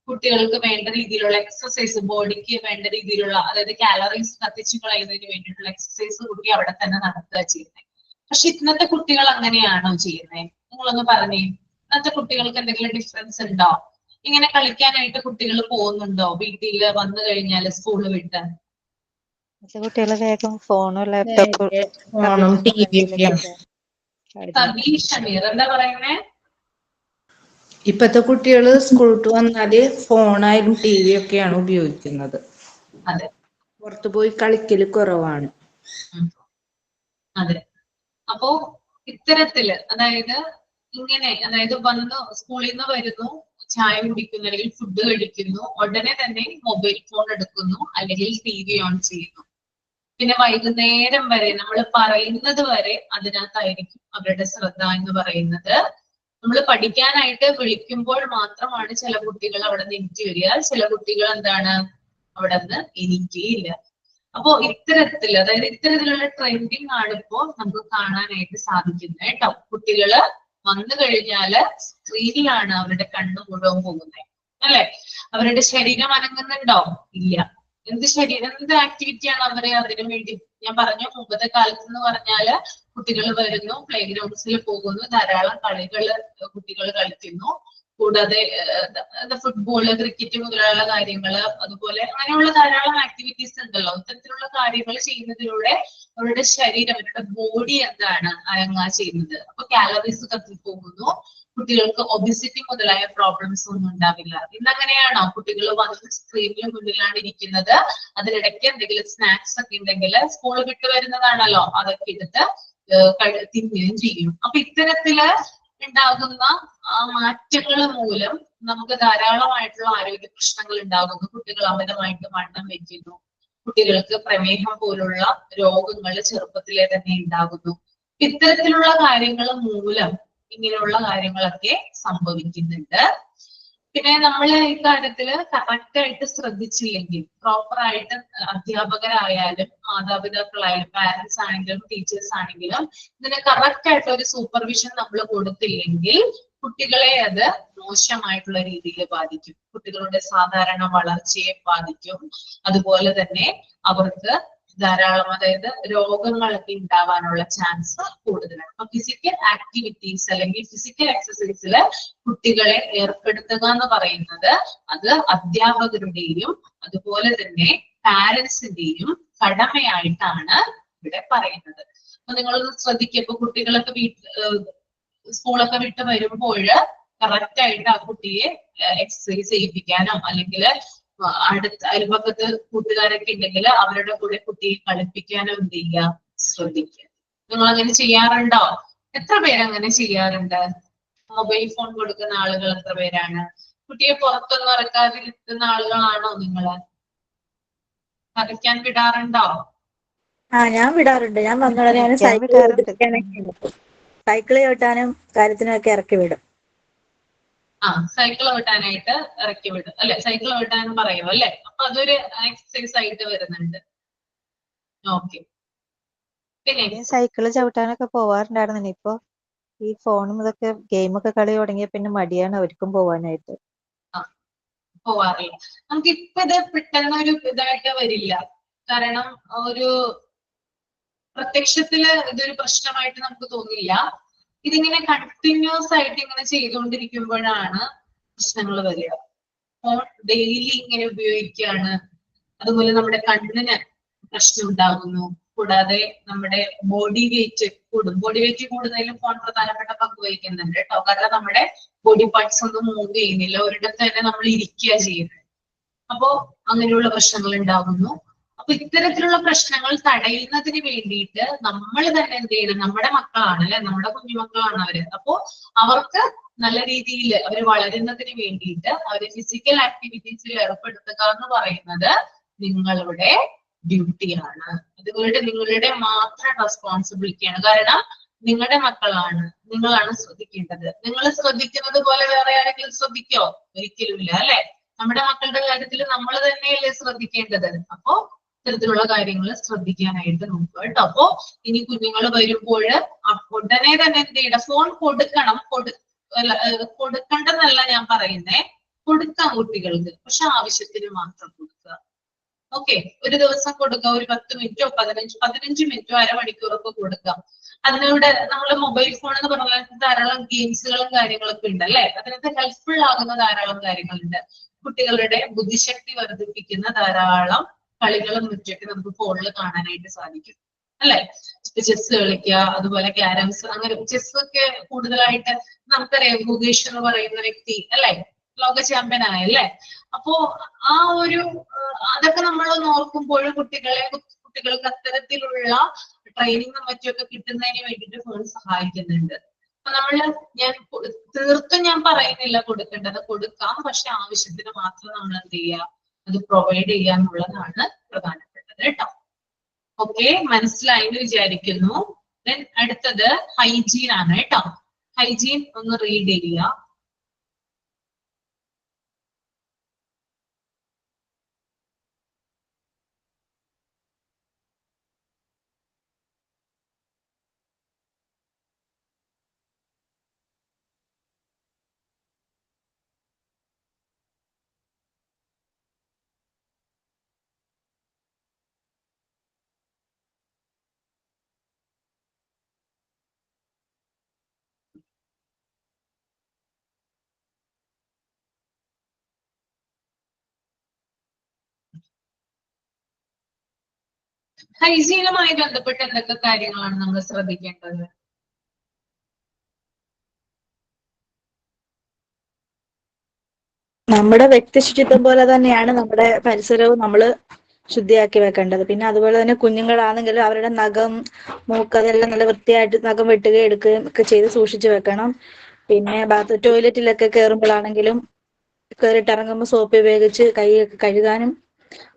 കുട്ടികൾക്ക് വേണ്ട രീതിയിലുള്ള എക്സസൈസ്, ബോഡിക്ക് വേണ്ട രീതിയിലുള്ള, അതായത് കാലറീസ് കത്തിച്ചു കളയുന്നതിന് വേണ്ടിയിട്ടുള്ള എക്സസൈസ് കുട്ടി അവിടെ തന്നെ നടത്തുക ചെയ്യുന്നത്. പക്ഷെ ഇന്നത്തെ കുട്ടികൾ അങ്ങനെയാണോ ചെയ്യുന്നത്? നിങ്ങളൊന്ന് പറഞ്ഞേ. ഇന്നത്തെ കുട്ടികൾക്ക് എന്തെങ്കിലും ഡിഫറൻസ് ഉണ്ടോ? ഇങ്ങനെ കളിക്കാനായിട്ട് കുട്ടികൾ പോകുന്നുണ്ടോ? വീട്ടിൽ വന്നു കഴിഞ്ഞാൽ സ്കൂള് വിട്ട് കുട്ടികൾ വേഗം ഫോണും ലാപ്ടോപ്പും സബീഷ് ഷമീർ എന്താ പറയുന്നേ? ഇപ്പത്തെ കുട്ടികള് സ്കൂൾ വിട്ട് വന്നാല് ഫോണായാലും ടി വി ഒക്കെയാണ് ഉപയോഗിക്കുന്നത്. അതെ, പുറത്തു പോയി കളിക്കല് കുറവാണ്. അതെ. അപ്പോ ഇത്തരത്തില് അതായത് വന്ന് സ്കൂളിൽ നിന്ന് വരുന്നു, ചായ കുടിക്കുന്നു അല്ലെങ്കിൽ ഫുഡ് കഴിക്കുന്നു, ഉടനെ തന്നെ മൊബൈൽ ഫോൺ എടുക്കുന്നു അല്ലെങ്കിൽ ടി വി ഓൺ ചെയ്യുന്നു. പിന്നെ വൈകുന്നേരം വരെ നമ്മൾ പറയുന്നത് വരെ അതിനകത്തായിരിക്കും അവരുടെ ശ്രദ്ധ എന്ന് പറയുന്നത്. നമ്മൾ പഠിക്കാനായിട്ട് വിളിക്കുമ്പോൾ മാത്രമാണ് ചില കുട്ടികൾ അവിടെ നിന്ന് എനിക്ക് വരിക, ചില കുട്ടികൾ അവിടെ നിന്ന് എനിക്കേയില്ല. അപ്പോ ഇത്തരത്തിലുള്ള ട്രെൻഡിങ് ആണ് ഇപ്പോ നമുക്ക് കാണാനായിട്ട് സാധിക്കുന്നത് കേട്ടോ. കുട്ടികള് വന്നു കഴിഞ്ഞാല് സ്ക്രീനിലാണ് അവരുടെ കണ്ണ് മുഴുവൻ പോകുന്നത്, അല്ലെ? അവരുടെ ശരീരം അനങ്ങുന്നുണ്ടോ? ഇല്ല. എന്ത് ആക്ടിവിറ്റിയാണ് അതിനു വേണ്ടി? ഞാൻ പറഞ്ഞു, മുമ്പത്തെ കാലത്ത് എന്ന് പറഞ്ഞാല് കുട്ടികൾ വരുന്നു, പ്ലേ ഗ്രൗണ്ട്സിൽ പോകുന്നു, ധാരാളം കളികള് കുട്ടികൾ കളിക്കുന്നു. കൂടാതെ ഫുട്ബോള്, ക്രിക്കറ്റ് മുതലുള്ള കാര്യങ്ങള്, അതുപോലെ അങ്ങനെയുള്ള ധാരാളം ആക്ടിവിറ്റീസ് ഉണ്ടല്ലോ. ഇത്തരത്തിലുള്ള കാര്യങ്ങൾ ചെയ്യുന്നതിലൂടെ അവരുടെ ശരീരം, അവരുടെ ബോഡി അനങ്ങാ ചെയ്യുന്നത്. അപ്പൊ കാലറീസ് കത്തിപ്പോകുന്നു. കുട്ടികൾക്ക് ഒബിസിറ്റി മുതലായ പ്രോബ്ലംസ് ഒന്നും ഉണ്ടാവില്ല. ഇന്നങ്ങനെയാണോ? കുട്ടികൾ വന്ന് സ്ക്രീനിന് മുന്നിലാണ് ഇരിക്കുന്നത്, അതിനിടയ്ക്ക് എന്തെങ്കിലും സ്നാക്സ് ഒക്കെ ഉണ്ടെങ്കിൽ സ്കൂൾ വിട്ട് വരുന്നതാണല്ലോ, അതൊക്കെ എടുത്ത് തിന്നുകയും ചെയ്യും. അപ്പൊ ഇത്തരത്തില് ഉണ്ടാകുന്ന മാറ്റങ്ങൾ മൂലം നമുക്ക് ധാരാളമായിട്ടുള്ള ആരോഗ്യ പ്രശ്നങ്ങൾ ഉണ്ടാകുന്നു. കുട്ടികൾ അമിതമായിട്ട് വണ്ണം വെക്കുന്നു, കുട്ടികൾക്ക് പ്രമേഹം പോലുള്ള രോഗങ്ങൾ ചെറുപ്പത്തിലെ തന്നെ ഉണ്ടാകുന്നു. ഇത്തരത്തിലുള്ള കാര്യങ്ങൾ മൂലം ഇങ്ങനെയുള്ള കാര്യങ്ങളൊക്കെ സംഭവിക്കുന്നുണ്ട്. പിന്നെ നമ്മൾ ഈ കാര്യത്തില് കറക്റ്റ് ആയിട്ട് ശ്രദ്ധിച്ചില്ലെങ്കിൽ, പ്രോപ്പറായിട്ട് അധ്യാപകരായാലും മാതാപിതാക്കളായാലും പാരന്റ്സ് ആണെങ്കിലും ടീച്ചേഴ്സ് ആണെങ്കിലും ഇതിന് കറക്റ്റ് ആയിട്ട് ഒരു സൂപ്പർവിഷൻ നമ്മൾ കൊടുത്തില്ലെങ്കിൽ കുട്ടികളെ അത് മോശമായിട്ടുള്ള രീതിയിൽ ബാധിക്കും. കുട്ടികളുടെ സാധാരണ വളർച്ചയെ ബാധിക്കും. അതുപോലെ തന്നെ അവർക്ക് ധാരാളം രോഗങ്ങളൊക്കെ ഉണ്ടാവാനുള്ള ചാൻസ് കൂടുതലാണ്. അപ്പൊ ഫിസിക്കൽ ആക്ടിവിറ്റീസ് അല്ലെങ്കിൽ ഫിസിക്കൽ എക്സസൈസില് കുട്ടികളെ ഏർപ്പെടുത്തുക എന്ന് പറയുന്നത് അത് അധ്യാപകരുടെയും അതുപോലെ തന്നെ പാരന്റ്സിന്റെയും കടമയായിട്ടാണ് ഇവിടെ പറയുന്നത്. അപ്പൊ നിങ്ങളൊന്ന് ശ്രദ്ധിക്കുക. ഇപ്പൊ കുട്ടികളൊക്കെ സ്കൂളൊക്കെ വിട്ട് വരുമ്പോൾ കറക്റ്റ് ആയിട്ട് ആ കുട്ടിയെ എക്സസൈസ് ചെയ്യിപ്പിക്കാനോ അല്ലെങ്കിൽ അടുത്ത അയൽപക്കത്ത് കൂട്ടുകാരൊക്കെ ഉണ്ടെങ്കിൽ അവരുടെ കൂടെ കുട്ടിയെ കളിപ്പിക്കാനോ എന്ത് ചെയ്യുക, ശ്രദ്ധിക്കുക. നിങ്ങൾ അങ്ങനെ ചെയ്യാറുണ്ടോ? എത്ര പേരങ്ങനെ ചെയ്യാറുണ്ട്? മൊബൈൽ ഫോൺ കൊടുക്കുന്ന ആളുകൾ എത്ര പേരാണ്? കുട്ടിയെ പുറത്തൊന്നും ഇറക്കാതിരുത്തുന്ന ആളുകളാണോ നിങ്ങള്? കളിക്കാൻ വിടാറുണ്ടോ? ഞാൻ വിടാറുണ്ട്. ഞാൻ വന്നോളെ ഞാൻ കളിക്കാൻ സൈക്കിൾ വിടാറുണ്ട്. സൈക്കിൾ ചവിട്ടാനും കാര്യത്തിനൊക്കെ ഇറക്കി വിടും. സൈക്കിൾ ഓട്ടാനായിട്ട് ഇറക്കി വിടും അല്ലെ? സൈക്കിൾ ഓട്ടാനും പറയും അല്ലെ? അപ്പൊ അതൊരു എക്സസൈസ് ആയിട്ട് വരുന്നുണ്ട്. ഓക്കെ. പിന്നെ സൈക്കിള് ചവിട്ടാനൊക്കെ പോവാറുണ്ടായിരുന്നു. ഇപ്പൊ ഈ ഫോണും ഇതൊക്കെ ഗെയിമൊക്കെ കളി തുടങ്ങിയ പിന്നെ മടിയാണ് അവർക്കും പോവാനായിട്ട്. പോവാറില്ല. നമുക്ക് ഇപ്പൊ ഇത് പെട്ടെന്ന് ഒരു ഇതായിട്ട് വരില്ല. കാരണം ഒരു പ്രത്യക്ഷത്തില് ഇതൊരു പ്രശ്നമായിട്ട് നമുക്ക് തോന്നില്ല. ഇതിങ്ങനെ കണ്ടിന്യൂസ് ആയിട്ട് ഇങ്ങനെ ചെയ്തുകൊണ്ടിരിക്കുമ്പോഴാണ് പ്രശ്നങ്ങൾ വരിക. ഫോൺ ഡെയിലി ഇങ്ങനെ ഉപയോഗിക്കുകയാണ്, അതുപോലെ നമ്മുടെ കണ്ണിന് പ്രശ്നം ഉണ്ടാകുന്നു. കൂടാതെ നമ്മുടെ ബോഡി വെയിറ്റ് കൂടും. ബോഡി വെയിറ്റ് കൂടുന്നതിലും ഫോൺ പ്രധാനപ്പെട്ട പങ്ക് വഹിക്കുന്നുണ്ട് കേട്ടോ. കാരണം നമ്മുടെ ബോഡി പാർട്സ് ഒന്നും മൂവ് ചെയ്യുന്നില്ല, ഒരിടത്ത് തന്നെ നമ്മൾ ഇരിക്കുക ചെയ്യുന്നത്. അപ്പോ അങ്ങനെയുള്ള പ്രശ്നങ്ങൾ ഉണ്ടാകുന്നു. അപ്പൊ ഇത്തരത്തിലുള്ള പ്രശ്നങ്ങൾ തടയുന്നതിന് വേണ്ടിയിട്ട് നമ്മൾ തന്നെ എന്ത് ചെയ്യണം? നമ്മുടെ മക്കളാണ് അല്ലെ, നമ്മുടെ കുഞ്ഞുമക്കളാണ് അവര്. അപ്പോ അവർക്ക് നല്ല രീതിയിൽ അവർ വളരുന്നതിന് വേണ്ടിയിട്ട് അവരെ ഫിസിക്കൽ ആക്ടിവിറ്റീസിൽ ഏർപ്പെടുത്തുക എന്ന് പറയുന്നത് നിങ്ങളുടെ ഡ്യൂട്ടിയാണ്. അതുകൊണ്ട് നിങ്ങളുടെ മാത്രം റെസ്പോൺസിബിലിറ്റിയാണ്. കാരണം നിങ്ങളുടെ മക്കളാണ്, നിങ്ങളാണ് ശ്രദ്ധിക്കേണ്ടത്. നിങ്ങൾ ശ്രദ്ധിക്കുന്നത് പോലെ വേറെ ആരെങ്കിലും ശ്രദ്ധിക്കോ? ഒരിക്കലും ഇല്ല അല്ലെ? നമ്മുടെ മക്കളുടെ കാര്യത്തിൽ നമ്മൾ തന്നെയല്ലേ ശ്രദ്ധിക്കേണ്ടത്. അപ്പോ ഇത്തരത്തിലുള്ള കാര്യങ്ങൾ ശ്രദ്ധിക്കാനായിട്ട് നോക്കുക കേട്ടോ. അപ്പോ ഇനി കുഞ്ഞുങ്ങൾ വരുമ്പോൾ ഉടനെ തന്നെ എന്ത് ചെയ്യണം? ഫോൺ കൊടുക്കണം. കൊടുക്കണ്ടെന്നല്ല ഞാൻ പറയുന്നേ, കൊടുക്കാം കുട്ടികൾക്ക്, പക്ഷെ ആവശ്യത്തിന് മാത്രം കൊടുക്കുക. ഓക്കെ, ഒരു ദിവസം കൊടുക്കുക, ഒരു 10 മിനിറ്റോ 15 മിനിറ്റോ അരമണിക്കൂറൊക്കെ കൊടുക്കാം. അതിനൂടെ നമ്മൾ മൊബൈൽ ഫോൺ എന്ന് പറഞ്ഞാൽ ധാരാളം ഗെയിംസുകളും കാര്യങ്ങളൊക്കെ ഉണ്ട് അല്ലെ? അതിനകത്ത് ഹെൽപ്ഫുൾ ആകുന്ന ധാരാളം കാര്യങ്ങളുണ്ട്. കുട്ടികളുടെ ബുദ്ധിശക്തി വർദ്ധിപ്പിക്കുന്ന ധാരാളം കളികളും മറ്റൊക്കെ നമുക്ക് ഫോണിൽ കാണാനായിട്ട് സാധിക്കും അല്ലെ? ചെസ് കളിക്കുക, അതുപോലെ ക്യാരംസ്, അങ്ങനെ ചെസ് ഒക്കെ കൂടുതലായിട്ട് നമുക്കറിയാം. ഗുഗേഷ് എന്ന് പറയുന്ന വ്യക്തി അല്ലെ, ലോക ചാമ്പ്യൻ ആയല്ലേ? അപ്പോ ആ ഒരു അതൊക്കെ നമ്മൾ നോക്കുമ്പോഴും കുട്ടികൾക്ക് അത്തരത്തിലുള്ള ട്രെയിനിങ്ങും മറ്റുമൊക്കെ കിട്ടുന്നതിന് വേണ്ടിയിട്ട് ഫോൺ സഹായിക്കുന്നുണ്ട്. അപ്പൊ തീർത്തും ഞാൻ പറയുന്നില്ല കൊടുക്കേണ്ടത്, കൊടുക്കാം, പക്ഷെ ആവശ്യത്തിന് മാത്രം നമ്മൾ എന്ത് ചെയ്യുക, അത് പ്രൊവൈഡ് ചെയ്യുക എന്നുള്ളതാണ് പ്രധാനപ്പെട്ടത് കേട്ടോ. ഓക്കെ, മനസ്സിലായി എന്ന് വിചാരിക്കുന്നു. ദെൻ അടുത്തത് ഹൈജീൻ ആണ് കേട്ടോ. ഹൈജീൻ ഒന്ന് റീഡ് ചെയ്യുക. ഹൈജീനുമായി ബന്ധപ്പെട്ട് എന്തൊക്കെ കാര്യങ്ങളാണ് നമ്മൾ ശ്രദ്ധിക്കേണ്ടത്? നമ്മുടെ വ്യക്തി ശുചിത്വം പോലെ തന്നെയാണ് നമ്മുടെ പരിസരവും നമ്മൾ ശുദ്ധിയാക്കി വെക്കേണ്ടത്. പിന്നെ അതുപോലെ തന്നെ കുഞ്ഞുങ്ങളാണെങ്കിലും അവരുടെ നഖം, മൂക്ക് അതെല്ലാം നല്ല വൃത്തിയായിട്ട് നഖം വെട്ടുകയും എടുക്കുകയും ഒക്കെ ചെയ്ത് സൂക്ഷിച്ചു വെക്കണം. പിന്നെ ടോയ്ലറ്റിലൊക്കെ കയറുമ്പോഴാണെങ്കിലും കയറിയിട്ടിറങ്ങുമ്പോൾ സോപ്പ് ഉപയോഗിച്ച് കൈ കഴുകാനും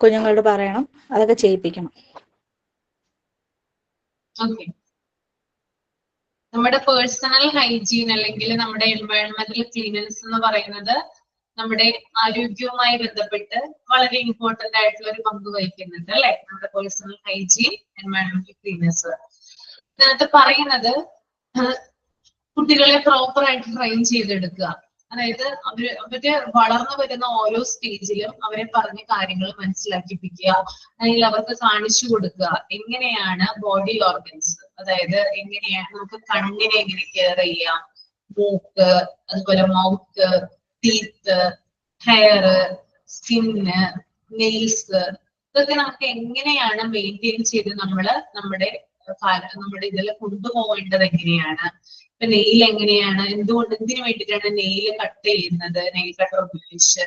കുഞ്ഞുങ്ങളോട് പറയണം. അതൊക്കെ ചെയ്യിപ്പിക്കണം. ഓക്കെ, നമ്മുടെ പേഴ്സണൽ ഹൈജീൻ അല്ലെങ്കിൽ നമ്മുടെ എൻവയോൺമെന്റൽ ക്ലീനൻസ് എന്ന് പറയുന്നത് നമ്മുടെ ആരോഗ്യവുമായി ബന്ധപ്പെട്ട് വളരെ ഇമ്പോർട്ടന്റ് ആയിട്ടുള്ള ഒരു പങ്ക് വഹിക്കുന്നുണ്ട് അല്ലെ? നമ്മുടെ പേഴ്സണൽ ഹൈജീൻ, എൻവയോൺമെന്റൽ ക്ലീനസ്. ഇതിനകത്ത് പറയുന്നത് കുട്ടികളെ പ്രോപ്പർ ആയിട്ട് ട്രെയിൻ ചെയ്തെടുക്കുക. അതായത് അവര് വളർന്നു വരുന്ന ഓരോ സ്റ്റേജിലും അവരെ പറഞ്ഞ കാര്യങ്ങൾ മനസ്സിലാക്കിപ്പിക്കുക, അല്ലെങ്കിൽ അവർക്ക് കാണിച്ചു കൊടുക്കുക എങ്ങനെയാണ് ബോഡി ഓർഗൻസ്, അതായത് എങ്ങനെയാണ് നമുക്ക് കണ്ണിനെ എങ്ങനെ കെയർ ചെയ്യാം, മൂക്ക്, അതുപോലെ mouth, teeth, hair, skin, nails, ഇതൊക്കെ നമുക്ക് എങ്ങനെയാണ് മെയിൻറ്റെയിൻ ചെയ്ത് നമ്മുടെ ഇതിൽ കൊണ്ടുപോകേണ്ടത് എങ്ങനെയാണ്. ഇപ്പൊ നെയിൽ എങ്ങനെയാണ്, എന്തിനു വേണ്ടിയിട്ടാണ് നെയിൽ കട്ട് ചെയ്യുന്നത്, നെയിൽ കട്ടർ ഉപയോഗിച്ച്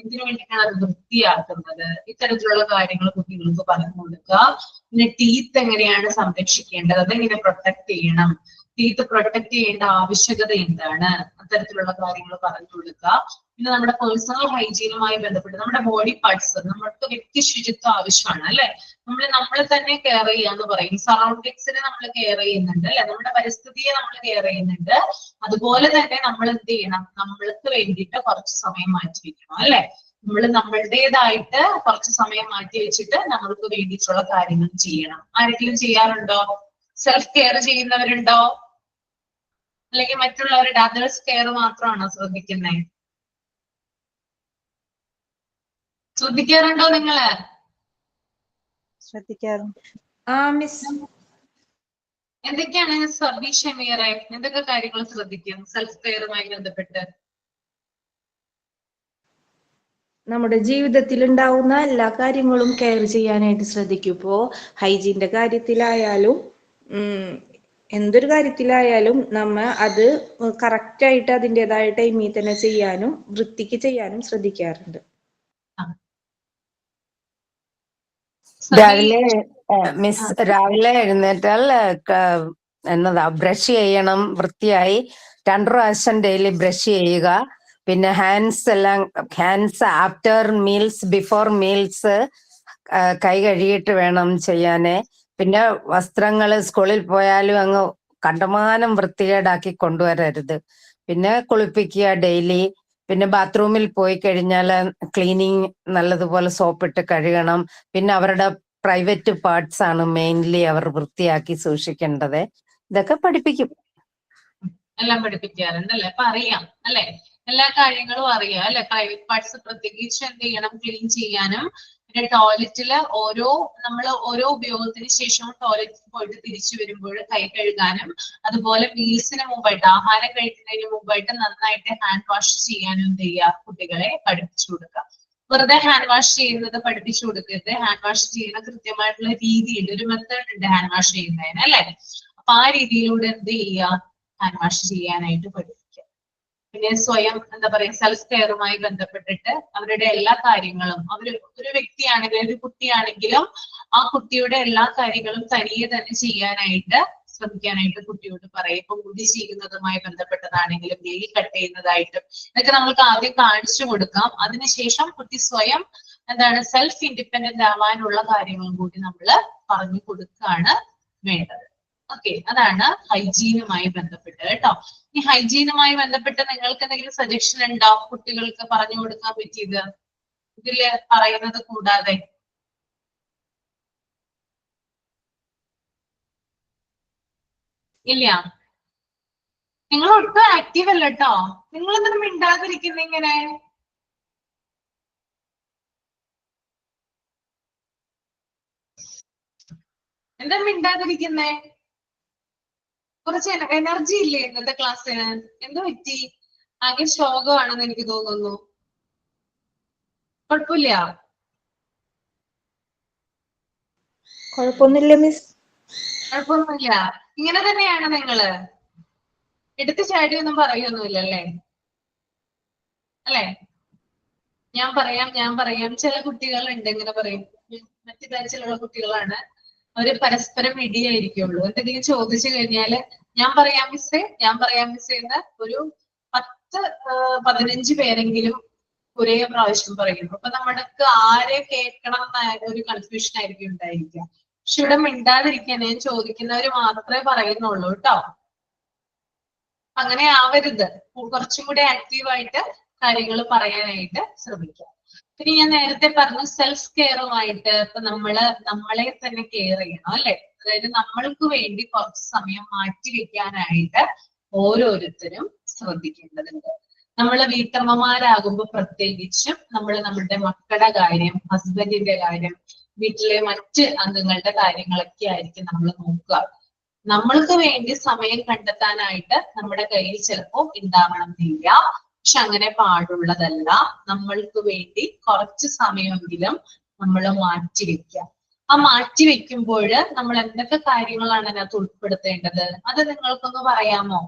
എന്തിനു വേണ്ടിയിട്ടാണ് അത് വൃത്തിയാക്കുന്നത്, ഇത്തരത്തിലുള്ള കാര്യങ്ങൾ കുട്ടികൾക്ക് പറഞ്ഞു കൊടുക്കുക. പിന്നെ ടീത്ത് എങ്ങനെയാണ് സംരക്ഷിക്കേണ്ടത്, അതെങ്ങനെ പ്രൊട്ടക്ട് ചെയ്യണം, ടീത്ത് പ്രൊട്ടക്ട് ചെയ്യേണ്ട ആവശ്യകത എന്താണ്, അത്തരത്തിലുള്ള കാര്യങ്ങൾ പറഞ്ഞു കൊടുക്കുക. പിന്നെ നമ്മുടെ പേഴ്സണൽ ഹൈജീനുമായി ബന്ധപ്പെട്ട് നമ്മുടെ ബോഡി പാർട്സ്, നമ്മൾക്ക് വ്യക്തി ശുചിത്വം ആവശ്യമാണ് അല്ലെ. നമ്മൾ തന്നെ കെയർ ചെയ്യാന്ന് പറയും, സറൗണ്ടിങ്സിനെ നമ്മൾ കെയർ ചെയ്യുന്നുണ്ട് അല്ലെ, നമ്മുടെ പരിസ്ഥിതിയെ നമ്മൾ കെയർ ചെയ്യുന്നുണ്ട്. അതുപോലെ തന്നെ നമ്മൾ എന്ത് ചെയ്യണം, നമ്മൾക്ക് വേണ്ടിയിട്ട് കുറച്ച് സമയം മാറ്റി വെക്കണം അല്ലെ. നമ്മൾ നമ്മളുടേതായിട്ട് കുറച്ച് സമയം മാറ്റി വെച്ചിട്ട് നമ്മൾക്ക് വേണ്ടിയിട്ടുള്ള കാര്യങ്ങൾ ചെയ്യണം. ആരെങ്കിലും ചെയ്യാറുണ്ടോ? സെൽഫ് കെയർ ചെയ്യുന്നവരുണ്ടോ? അല്ലെങ്കിൽ മറ്റുള്ളവരുടെ അതേഴ്സ് കെയർ മാത്രമാണോ ശ്രദ്ധിക്കുന്നത്? ശ്രദ്ധിക്കാറുണ്ടോ നിങ്ങള്? ശ്രദ്ധിക്കാറുണ്ട്. മിസ്. എന്തൊക്കെയാണ് ഷമീറെ, എന്തൊക്കെ കാര്യങ്ങൾ ശ്രദ്ധിക്കും സെൽഫ് കെയറുമായി ബന്ധപ്പെട്ട്? നമ്മുടെ ജീവിതത്തിൽ ഉണ്ടാവുന്ന എല്ലാ കാര്യങ്ങളും കെയർ ചെയ്യാനായിട്ട് ശ്രദ്ധിക്കും. ഇപ്പോ ഹൈജീന്റെ കാര്യത്തിലായാലും എന്തൊരു കാര്യത്തിലായാലും നമ്മ അത് കറക്റ്റ് ആയിട്ട് അതിൻ്റെതായ ടൈമിൽ തന്നെ ചെയ്യാനും വൃത്തിക്ക് ചെയ്യാനും ശ്രദ്ധിക്കാറുണ്ട്. രാവിലെ മിസ് രാവിലെ എഴുന്നേറ്റാൽ എന്നതാ ബ്രഷ് ചെയ്യണം, വൃത്തിയായി 2 പ്രാവശ്യം ഡെയിലി ബ്രഷ് ചെയ്യുക. പിന്നെ hands after meals, before meals കൈ കഴുകിയിട്ട് വേണം ചെയ്യാനേ. പിന്നെ വസ്ത്രങ്ങള് സ്കൂളിൽ പോയാലും അങ്ങ് കണ്ടമാനം വൃത്തികേടാക്കി കൊണ്ടുവരരുത്. പിന്നെ കുളിപ്പിക്കുക ഡെയിലി. പിന്നെ ബാത്റൂമിൽ പോയി കഴിഞ്ഞാൽ ക്ലീനിങ് നല്ലതുപോലെ സോപ്പിട്ട് കഴുകണം. പിന്നെ അവരുടെ പ്രൈവറ്റ് പാർട്സ് ആണ് മെയിൻലി അവർ വൃത്തിയാക്കി സൂക്ഷിക്കേണ്ടത്. ഇതൊക്കെ പഠിപ്പിക്കും. എല്ലാം പഠിപ്പിക്കാറുണ്ട് അല്ലെ, അപ്പൊ അറിയാം അല്ലെ, എല്ലാ കാര്യങ്ങളും അറിയാം അല്ലെ. പ്രൈവറ്റ് പാർട്സ് പ്രത്യേകിച്ച് എന്ത് ചെയ്യണം, ക്ലീൻ ചെയ്യാനും. പിന്നെ ടോയ്ലറ്റില് നമ്മൾ ഓരോ ഉപയോഗത്തിന് ശേഷം ടോയ്ലറ്റിൽ പോയിട്ട് തിരിച്ചു വരുമ്പോൾ കൈ കഴുകാനും, അതുപോലെ മീൽസിന് മുമ്പായിട്ട്, ആഹാരം കഴിക്കുന്നതിന് മുമ്പായിട്ട് നന്നായിട്ട് ഹാൻഡ് വാഷ് ചെയ്യാനും എന്ത് ചെയ്യുക, കുട്ടികളെ പഠിപ്പിച്ചു കൊടുക്കുക. വെറുതെ ഹാൻഡ് വാഷ് ചെയ്യുന്നത് പഠിപ്പിച്ചു കൊടുക്കരുത്. ഹാൻഡ് വാഷ് ചെയ്യുന്ന കൃത്യമായിട്ടുള്ള രീതിയുണ്ട്, ഒരു മെത്തേഡ് ഉണ്ട് ഹാൻഡ് വാഷ് ചെയ്യുന്നതിന് അല്ലെ. അപ്പൊ ആ രീതിയിലൂടെ എന്ത് ചെയ്യുക, ഹാൻഡ് വാഷ് ചെയ്യാനായിട്ട് പഠിപ്പിക്കുക. പിന്നെ സ്വയം എന്താ പറയാ, സെൽഫ് കെയറുമായി ബന്ധപ്പെട്ടിട്ട് അവരുടെ എല്ലാ കാര്യങ്ങളും, ഒരു വ്യക്തിയാണെങ്കിലും ഒരു കുട്ടിയാണെങ്കിലും ആ കുട്ടിയുടെ എല്ലാ കാര്യങ്ങളും തനിയെ തന്നെ ചെയ്യാനായിട്ട് ശ്രമിക്കാനായിട്ട് കുട്ടിയോട് പറയും. ഇപ്പൊ മുടി ചെയ്യുന്നതുമായി ബന്ധപ്പെട്ടതാണെങ്കിലും നെയിൽ കട്ട് ചെയ്യുന്നതായിട്ടും ഇതൊക്കെ നമ്മൾക്ക് ആദ്യം കാണിച്ചു കൊടുക്കാം. അതിനുശേഷം കുട്ടി സ്വയം സെൽഫ് ഇൻഡിപെൻഡന്റ് ആവാനുള്ള കാര്യങ്ങളും കൂടി നമ്മൾ പറഞ്ഞു കൊടുക്കുകയാണ് വേണ്ടത്. ഓക്കെ, അതാണ് ഹൈജീനുമായി ബന്ധപ്പെട്ട് കേട്ടോ. ഈ ഹൈജീനുമായി ബന്ധപ്പെട്ട് നിങ്ങൾക്ക് എന്തെങ്കിലും സജഷൻ ഉണ്ടോ കുട്ടികൾക്ക് പറഞ്ഞു കൊടുക്കാൻ പറ്റിയത് ഇതില് പറയുന്നത് കൂടാതെ? ഇല്ല, നിങ്ങൾ ഒട്ടും ആക്റ്റീവ് അല്ല കേട്ടോ. നിങ്ങൾ എന്തിനും മിണ്ടാതിരിക്കുന്ന ഇങ്ങനെ? എന്താ മിണ്ടാതിരിക്കുന്നേ? കുറച്ച് എനർജി ഇല്ലേ ഇന്നത്തെ ക്ലാസ്സിന്? എന്താ പറ്റി? ആകെ ശോകമാണെന്ന് എനിക്ക് തോന്നുന്നു. കുഴപ്പമില്ല? കുഴപ്പമൊന്നുമില്ല മിസ്. കുഴപ്പമൊന്നുമില്ല. ഇങ്ങനെ തന്നെയാണ് നിങ്ങള്? എടുത്തു ചാടിയൊന്നും പറയൊന്നുമില്ലല്ലേ അല്ലെ? ഞാൻ പറയാം. ചില കുട്ടികളുണ്ട് ഇങ്ങനെ പറയും. മറ്റു ബാച്ചിലുള്ള കുട്ടികളാണ്. അവര് പരസ്പരം ഇടിയായിരിക്കുള്ളൂ. എന്തെങ്കിലും ചോദിച്ചു കഴിഞ്ഞാല് ഞാൻ പറയാം മിസ്സേ എന്ന് ഒരു 10-15 പേരെങ്കിലും ഒരേ പ്രാവശ്യം പറയും. അപ്പൊ നമ്മൾക്ക് ആരെ കേൾക്കണം എന്ന ഒരു കൺഫ്യൂഷൻ ആയിരിക്കും ഉണ്ടായിരിക്കുക. പക്ഷെ ഇവിടെ മിണ്ടാതിരിക്കാൻ ഞാൻ ചോദിക്കുന്നവര് മാത്രമേ പറയുന്നുള്ളൂ കേട്ടോ. അങ്ങനെ ആവരുത്. കുറച്ചും കൂടി ആക്റ്റീവായിട്ട് കാര്യങ്ങൾ പറയാനായിട്ട് ശ്രമിക്കാം. പിന്നെ ഞാൻ നേരത്തെ പറഞ്ഞു സെൽഫ് കെയറുമായിട്ട് ഇപ്പൊ നമ്മളെ തന്നെ കെയർ ചെയ്യണം അല്ലെ. അതായത് നമ്മൾക്ക് വേണ്ടി കുറച്ച് സമയം മാറ്റി വെക്കാനായിട്ട് ഓരോരുത്തരും ശ്രദ്ധിക്കേണ്ടതുണ്ട്. നമ്മൾ വീട്ടമ്മമാരാകുമ്പോൾ പ്രത്യേകിച്ചും നമ്മുടെ മക്കളുടെ കാര്യം, ഹസ്ബൻഡിന്റെ കാര്യം, വീട്ടിലെ മറ്റ് അംഗങ്ങളുടെ കാര്യങ്ങളൊക്കെ ആയിരിക്കും നമ്മൾ നോക്കുക. നമ്മൾക്ക് വേണ്ടി സമയം കണ്ടെത്താനായിട്ട് നമ്മുടെ കയ്യിൽ ചിലപ്പോൾ ഉണ്ടാവണമെന്നില്ല. പക്ഷെ അങ്ങനെ പാടുള്ളതല്ല. നമ്മൾക്ക് വേണ്ടി കുറച്ച് സമയമെങ്കിലും നമ്മൾ മാറ്റിവെക്കുക. ആ മാറ്റിവെക്കുമ്പോൾ നമ്മൾ എന്തൊക്കെ കാര്യങ്ങളാണ് അതിനകത്ത് ഉൾപ്പെടുത്തേണ്ടത്? അത് നിങ്ങൾക്കൊന്ന് പറയാമോ?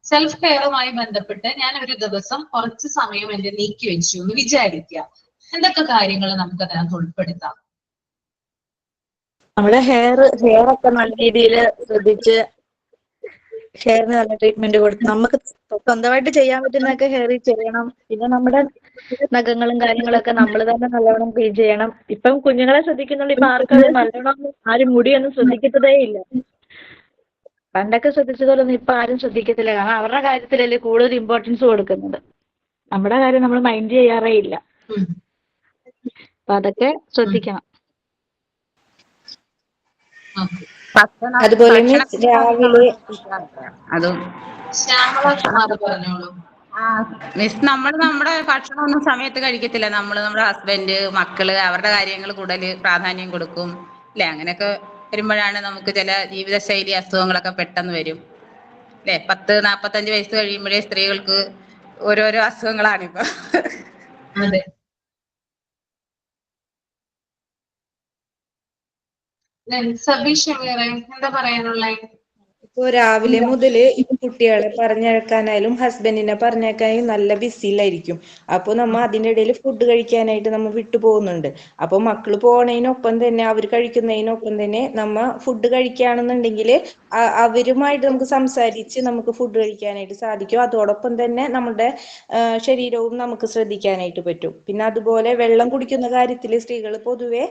സെൽഫ് കെയറുമായി ബന്ധപ്പെട്ട് ഞാൻ ഒരു ദിവസം കുറച്ച് സമയം എന്റെ നീക്കി വെച്ചു എന്ന് വിചാരിക്കുക. എന്തൊക്കെ കാര്യങ്ങൾ നമുക്ക് അതിനകത്ത് ഉൾപ്പെടുത്താം? നമ്മുടെ ഹെയർ ഒക്കെ നല്ല രീതിയിൽ ശ്രദ്ധിച്ച് ഹെയറിന് നല്ല ട്രീറ്റ്മെന്റ് കൊടുത്ത് നമുക്ക് സ്വന്തമായിട്ട് ചെയ്യാൻ പറ്റുന്നതൊക്കെ ഹെയറിൽ ചെയ്യണം. പിന്നെ നമ്മുടെ നഖങ്ങളും കാര്യങ്ങളൊക്കെ നമ്മൾ തന്നെ നല്ലോണം ക്ലീൻ ചെയ്യണം. ഇപ്പം കുഞ്ഞുങ്ങളെ ശ്രദ്ധിക്കുന്നുള്ളൂ. ഇപ്പൊ ആർക്കത് നല്ലോണം ആരും മുടിയൊന്നും ശ്രദ്ധിക്കത്തതേ ഇല്ല. പണ്ടൊക്കെ ശ്രദ്ധിച്ചതുപോലൊന്നും ഇപ്പൊ ആരും ശ്രദ്ധിക്കത്തില്ല. കാരണം അവരുടെ കാര്യത്തിലല്ലേ കൂടുതൽ ഇമ്പോർട്ടൻസ് കൊടുക്കുന്നത്. നമ്മുടെ കാര്യം നമ്മൾ മൈൻഡ് ചെയ്യാറേ ഇല്ല. അപ്പൊ അതൊക്കെ ശ്രദ്ധിക്കണം. അതുപോലെ രാവിലെ അതും ശ്യാമള കുമാർ പറഞ്ഞോളൂ. മിസ് നമ്മുടെ ഭക്ഷണം ഒന്നും സമയത്ത് കഴിക്കത്തില്ല. നമ്മുടെ ഹസ്ബൻഡ്, മക്കള്, അവരുടെ കാര്യങ്ങൾ കൂടുതൽ പ്രാധാന്യം കൊടുക്കും അല്ലെ? അങ്ങനെയൊക്കെ വരുമ്പോഴാണ് നമുക്ക് ചില ജീവിതശൈലി അസുഖങ്ങളൊക്കെ പെട്ടെന്ന് വരും അല്ലെ? 40-45 വയസ്സ് കഴിയുമ്പോഴേ സ്ത്രീകൾക്ക് ഓരോരോ അസുഖങ്ങളാണിപ്പോ. അതെ. സബീഷ് എന്താ പറയാനുള്ളത്? ഇപ്പൊ രാവിലെ മുതല് ഇപ്പൊ കുട്ടികളെ പറഞ്ഞയക്കാനായാലും ഹസ്ബൻഡിനെ പറഞ്ഞയക്കാനായാലും നല്ല ബിസിയിലായിരിക്കും. അപ്പൊ നമ്മ അതിന്റെ ഇടയിൽ ഫുഡ് കഴിക്കാനായിട്ട് നമ്മ വിട്ടു പോകുന്നുണ്ട്. അപ്പൊ മക്കള് പോണതിനൊപ്പം തന്നെ അവർ കഴിക്കുന്നതിനൊപ്പം തന്നെ നമ്മ ഫുഡ് കഴിക്കുകയാണെന്നുണ്ടെങ്കിൽ അവരുമായിട്ട് നമുക്ക് സംസാരിച്ച് നമുക്ക് ഫുഡ് കഴിക്കാനായിട്ട് സാധിക്കും. അതോടൊപ്പം തന്നെ നമ്മുടെ ശരീരവും നമുക്ക് ശ്രദ്ധിക്കാനായിട്ട് പറ്റും. പിന്നെ അതുപോലെ വെള്ളം കുടിക്കുന്ന കാര്യത്തിൽ സ്ത്രീകൾ പൊതുവെ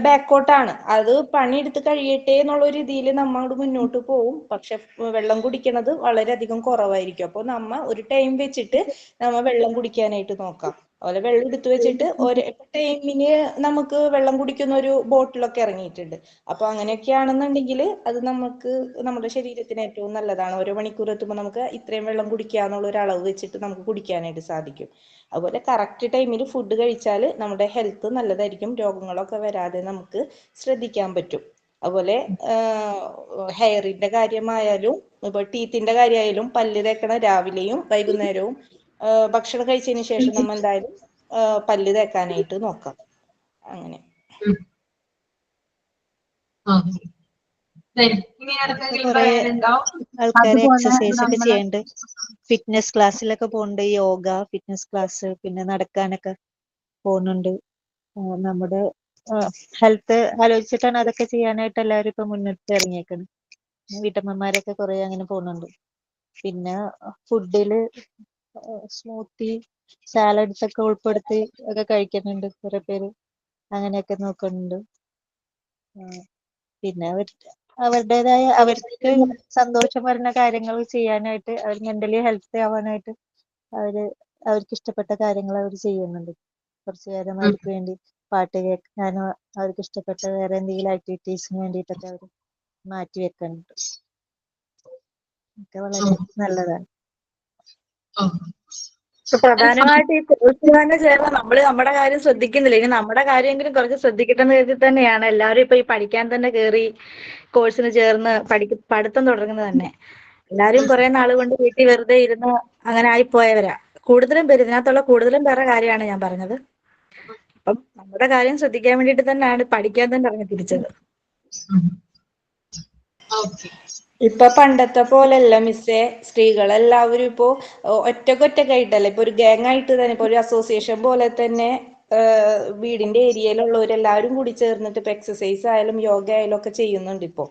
ബാക്കോട്ടാണ്. അത് പണിയെടുത്ത് കഴിയട്ടെ എന്നുള്ള ഒരു രീതിയിൽ നമ്മോട് മുന്നോട്ട് പോവും. പക്ഷെ വെള്ളം കുടിക്കണത് വളരെയധികം കുറവായിരിക്കും. അപ്പോൾ നമ്മ ഒരു ടൈം വെച്ചിട്ട് നമ്മ വെള്ളം കുടിക്കാനായിട്ട് നോക്കാം. അതുപോലെ വെള്ളം എടുത്തു വെച്ചിട്ട് ഒരു ടൈമിന് നമുക്ക് വെള്ളം കുടിക്കുന്ന ഒരു ബോട്ടിലൊക്കെ ഇറങ്ങിയിട്ടുണ്ട്. അപ്പൊ അങ്ങനെയൊക്കെ ആണെന്നുണ്ടെങ്കിൽ അത് നമുക്ക് നമ്മുടെ ശരീരത്തിന് ഏറ്റവും നല്ലതാണ്. 1 മണിക്കൂർ എത്തുമ്പോൾ നമുക്ക് ഇത്രയും വെള്ളം കുടിക്കുക എന്നുള്ള ഒരു അളവ് വെച്ചിട്ട് നമുക്ക് കുടിക്കാനായിട്ട് സാധിക്കും. അതുപോലെ കറക്റ്റ് ടൈമിൽ ഫുഡ് കഴിച്ചാൽ നമ്മുടെ ഹെൽത്ത് നല്ലതായിരിക്കും. രോഗങ്ങളൊക്കെ വരാതെ നമുക്ക് ശ്രദ്ധിക്കാൻ പറ്റും. അതുപോലെ ഹെയറിന്റെ കാര്യമായാലും ഇപ്പൊ ടീത്തിന്റെ കാര്യമായാലും പല്ല് തേക്കണ രാവിലെയും വൈകുന്നേരവും ഭക്ഷണം കഴിച്ചതിന് ശേഷം നമ്മൾ എന്തായാലും പല്ല് തേക്കാനായിട്ട് നോക്കാം. അങ്ങനെ ഇനി ആർക്കെങ്കിലും കുറെ പറയാനുണ്ടോ? ആൾക്കാര് എക്സസൈസ് ഒക്കെ ചെയ്യുന്നുണ്ട്. ഫിറ്റ്നസ് ക്ലാസ്സിലൊക്കെ പോകുന്നുണ്ട്. യോഗ, ഫിറ്റ്നസ് ക്ലാസ്, പിന്നെ നടക്കാനൊക്കെ പോകുന്നുണ്ട്. നമ്മുടെ ഹെൽത്ത് ആലോചിച്ചിട്ടാണ് അതൊക്കെ ചെയ്യാനായിട്ട് എല്ലാവരും ഇപ്പൊ മുന്നിട്ട് ഇറങ്ങിയേക്കുന്നത്. വീട്ടമ്മമാരൊക്കെ കുറെ അങ്ങനെ പോകുന്നുണ്ട്. പിന്നെ ഫുഡില് സ്മൂത്തി, സാലഡ്സ് ഒക്കെ ഉൾപ്പെടുത്തി ഒക്കെ കഴിക്കുന്നുണ്ട് കുറെ പേര്. അങ്ങനെയൊക്കെ നോക്കുന്നുണ്ട്. പിന്നെ അവരുടേതായ അവർക്ക് സന്തോഷം വരുന്ന കാര്യങ്ങൾ ചെയ്യാനായിട്ട്, അവർ മെന്റലി ഹെൽത്തി ആവാനായിട്ട് അവർക്ക് ഇഷ്ടപ്പെട്ട കാര്യങ്ങൾ അവർ ചെയ്യുന്നുണ്ട്. കുറച്ചു നേരം അവർക്ക് വേണ്ടി പാട്ട് കേൾക്കാനോ അവർക്ക് ഇഷ്ടപ്പെട്ട വേറെ എന്തെങ്കിലും ആക്ടിവിറ്റീസിന് വേണ്ടിയിട്ടൊക്കെ അവർ മാറ്റി വെക്കുന്നുണ്ട്. ഒക്കെ വളരെ നല്ലതാണ്. പ്രധാനമായിട്ട് ഈ കോഴ്സ് തന്നെ ചേർന്ന് നമ്മള് നമ്മുടെ കാര്യം ശ്രദ്ധിക്കുന്നില്ല. ഇനി നമ്മുടെ കാര്യമെങ്കിലും കുറച്ച് ശ്രദ്ധിക്കട്ടെ എന്ന് കരുതി തന്നെയാണ് എല്ലാവരും ഇപ്പൊ ഈ പഠിക്കാൻ തന്നെ കയറി കോഴ്സിന് ചേർന്ന് പഠിത്തം തുടങ്ങുന്നത് തന്നെ. എല്ലാരും കുറെ നാൾ കൊണ്ട് വീട്ടിൽ വെറുതെ ഇരുന്ന് അങ്ങനെ ആയിപ്പോയവരാ കൂടുതലും പേര്. ഇതിനകത്തുള്ള കൂടുതലും പേരുടെ കാര്യമാണ് ഞാൻ പറഞ്ഞത്. അപ്പം നമ്മുടെ കാര്യം ശ്രദ്ധിക്കാൻ വേണ്ടിയിട്ട് തന്നെയാണ് പഠിക്കാൻ തന്നെ ഇറങ്ങി തിരിച്ചത്. ഇപ്പൊ പണ്ടത്തെ പോലെയല്ല മിസ്സേ. സ്ത്രീകളെല്ലാവരും ഇപ്പോ ഒറ്റക്കൊറ്റക്കായിട്ടല്ല, ഇപ്പൊ ഒരു ഗ്യാങ് ആയിട്ട് തന്നെ, ഇപ്പൊ ഒരു അസോസിയേഷൻ പോലെ തന്നെ വീടിന്റെ ഏരിയയിലുള്ളവരെല്ലാവരും കൂടി ചേർന്നിട്ട് ഇപ്പൊ എക്സസൈസ് ആയാലും യോഗ ആയാലും ഒക്കെ ചെയ്യുന്നുണ്ട്. ഇപ്പൊ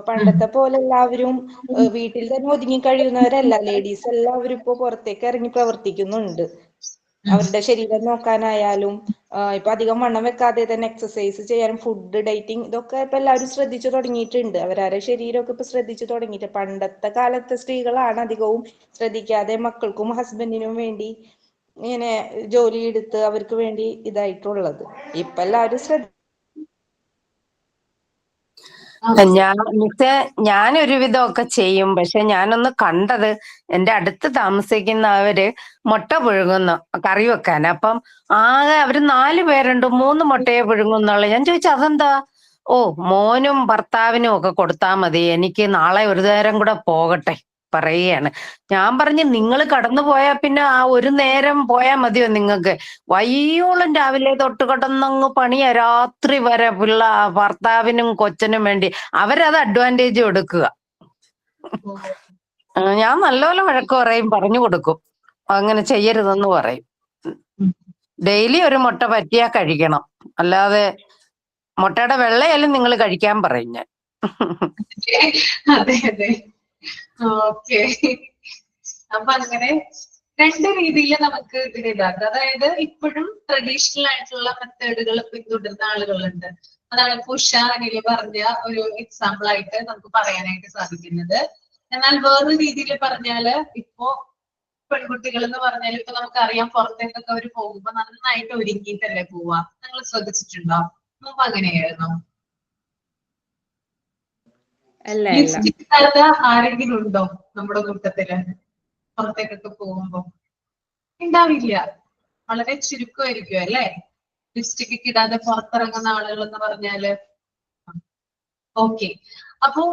പണ്ടത്തെ പോലെ എല്ലാവരും വീട്ടിൽ തന്നെ ഒതുങ്ങി കഴിയുന്നവരല്ല. ലേഡീസ് എല്ലാവരും ഇപ്പൊ പുറത്തേക്ക് ഇറങ്ങി പ്രവർത്തിക്കുന്നുണ്ട്. അവരുടെ ശരീരം നോക്കാനായാലും ഇപ്പൊ അധികം വണ്ണം വെക്കാതെ തന്നെ എക്സസൈസ് ചെയ്യാനും ഫുഡ് ഡയറ്റിങ് ഇതൊക്കെ ഇപ്പൊ എല്ലാവരും ശ്രദ്ധിച്ചു തുടങ്ങിയിട്ടുണ്ട്. അവരവരുടെ ശരീരമൊക്കെ ഇപ്പൊ ശ്രദ്ധിച്ചു തുടങ്ങിയിട്ട്. പണ്ടത്തെ കാലത്തെ സ്ത്രീകളാണ് അധികവും ശ്രദ്ധിക്കാതെ മക്കൾക്കും ഹസ്ബൻഡിനും വേണ്ടി ഇങ്ങനെ ജോലി എടുത്ത് അവർക്ക് വേണ്ടി ഇതായിട്ടുള്ളത്. ഇപ്പൊ എല്ലാവരും ഞാൻ ഒരുവിധമൊക്കെ ചെയ്യും. പക്ഷെ ഞാനൊന്ന് കണ്ടത്, എന്റെ അടുത്ത് താമസിക്കുന്നവര് മുട്ട പുഴുങ്ങുന്നു കറി വെക്കാൻ. അപ്പം ആകെ അവര് 4 പേരുണ്ട്, 3 മുട്ടയെ പുഴുങ്ങുന്നുള്ളു. ഞാൻ ചോദിച്ചു അതെന്താ? ഓ, മോനും ഭർത്താവിനും ഒക്കെ കൊടുത്താൽ മതി, എനിക്ക് നാളെ ഒരു നേരം കൂടെ പോകട്ടെ പറയുകയാണ്. ഞാൻ പറഞ്ഞു നിങ്ങൾ കടന്നു പോയാൽ പിന്നെ ആ ഒരു നേരം പോയാൽ മതിയോ നിങ്ങൾക്ക്? വയ്യോളം രാവിലെ തൊട്ട് കിടന്നങ്ങ് പണിയാ രാത്രി വരെ ഭർത്താവിനും കൊച്ചനും വേണ്ടി. അവരത് അഡ്വാൻറ്റേജ് എടുക്കുക. ഞാൻ നല്ലപോലെ വഴക്ക് പറയും, പറഞ്ഞു കൊടുക്കും, അങ്ങനെ ചെയ്യരുതെന്ന് പറയും. ഡെയിലി ഒരു മുട്ട പറ്റിയാ കഴിക്കണം, അല്ലാതെ മുട്ടയുടെ വെള്ളയാലും നിങ്ങൾ കഴിക്കാൻ പറയും ഞാൻ. അതെ അതെ, ഓക്കെ. അപ്പൊ അങ്ങനെ രണ്ട് രീതിയിൽ നമുക്ക് ഇതിനെ ഇതാക്കാം. അതായത് ഇപ്പോഴും ട്രഡീഷണൽ ആയിട്ടുള്ള മെത്തേഡുകൾ പിന്തുടരുന്ന ആളുകളുണ്ട്. അതാണ് ഇപ്പൊ ഉഷാനില് പറഞ്ഞ ഒരു എക്സാമ്പിൾ ആയിട്ട് നമുക്ക് പറയാനായിട്ട് സാധിക്കുന്നത്. എന്നാൽ വേറൊരു രീതിയിൽ പറഞ്ഞാല് ഇപ്പോ പെൺകുട്ടികൾ എന്ന് പറഞ്ഞാൽ ഇപ്പൊ നമുക്കറിയാം പുറത്തേക്കൊക്കെ അവർ പോകുമ്പോ നന്നായിട്ട് ഒരുങ്ങിയിട്ടല്ലേ പോവാ. നിങ്ങൾ ശ്രദ്ധിച്ചിട്ടുണ്ടോ? മുമ്പ് അങ്ങനെയായിരുന്നു? ലിപ്സ്റ്റിക് ഇടാത്ത ആരെങ്കിലും ഉണ്ടോ നമ്മുടെ കൂട്ടത്തില്? പുറത്തേക്കൊക്കെ പോകുമ്പോ ഉണ്ടാവില്ല, വളരെ ചുരുക്കമായിരിക്കും അല്ലേ ലിപ്സ്റ്റിക് ഒക്കെ ഇടാതെ പുറത്തിറങ്ങുന്ന ആളുകൾ എന്ന് പറഞ്ഞാല്. ഓക്കെ, അപ്പോ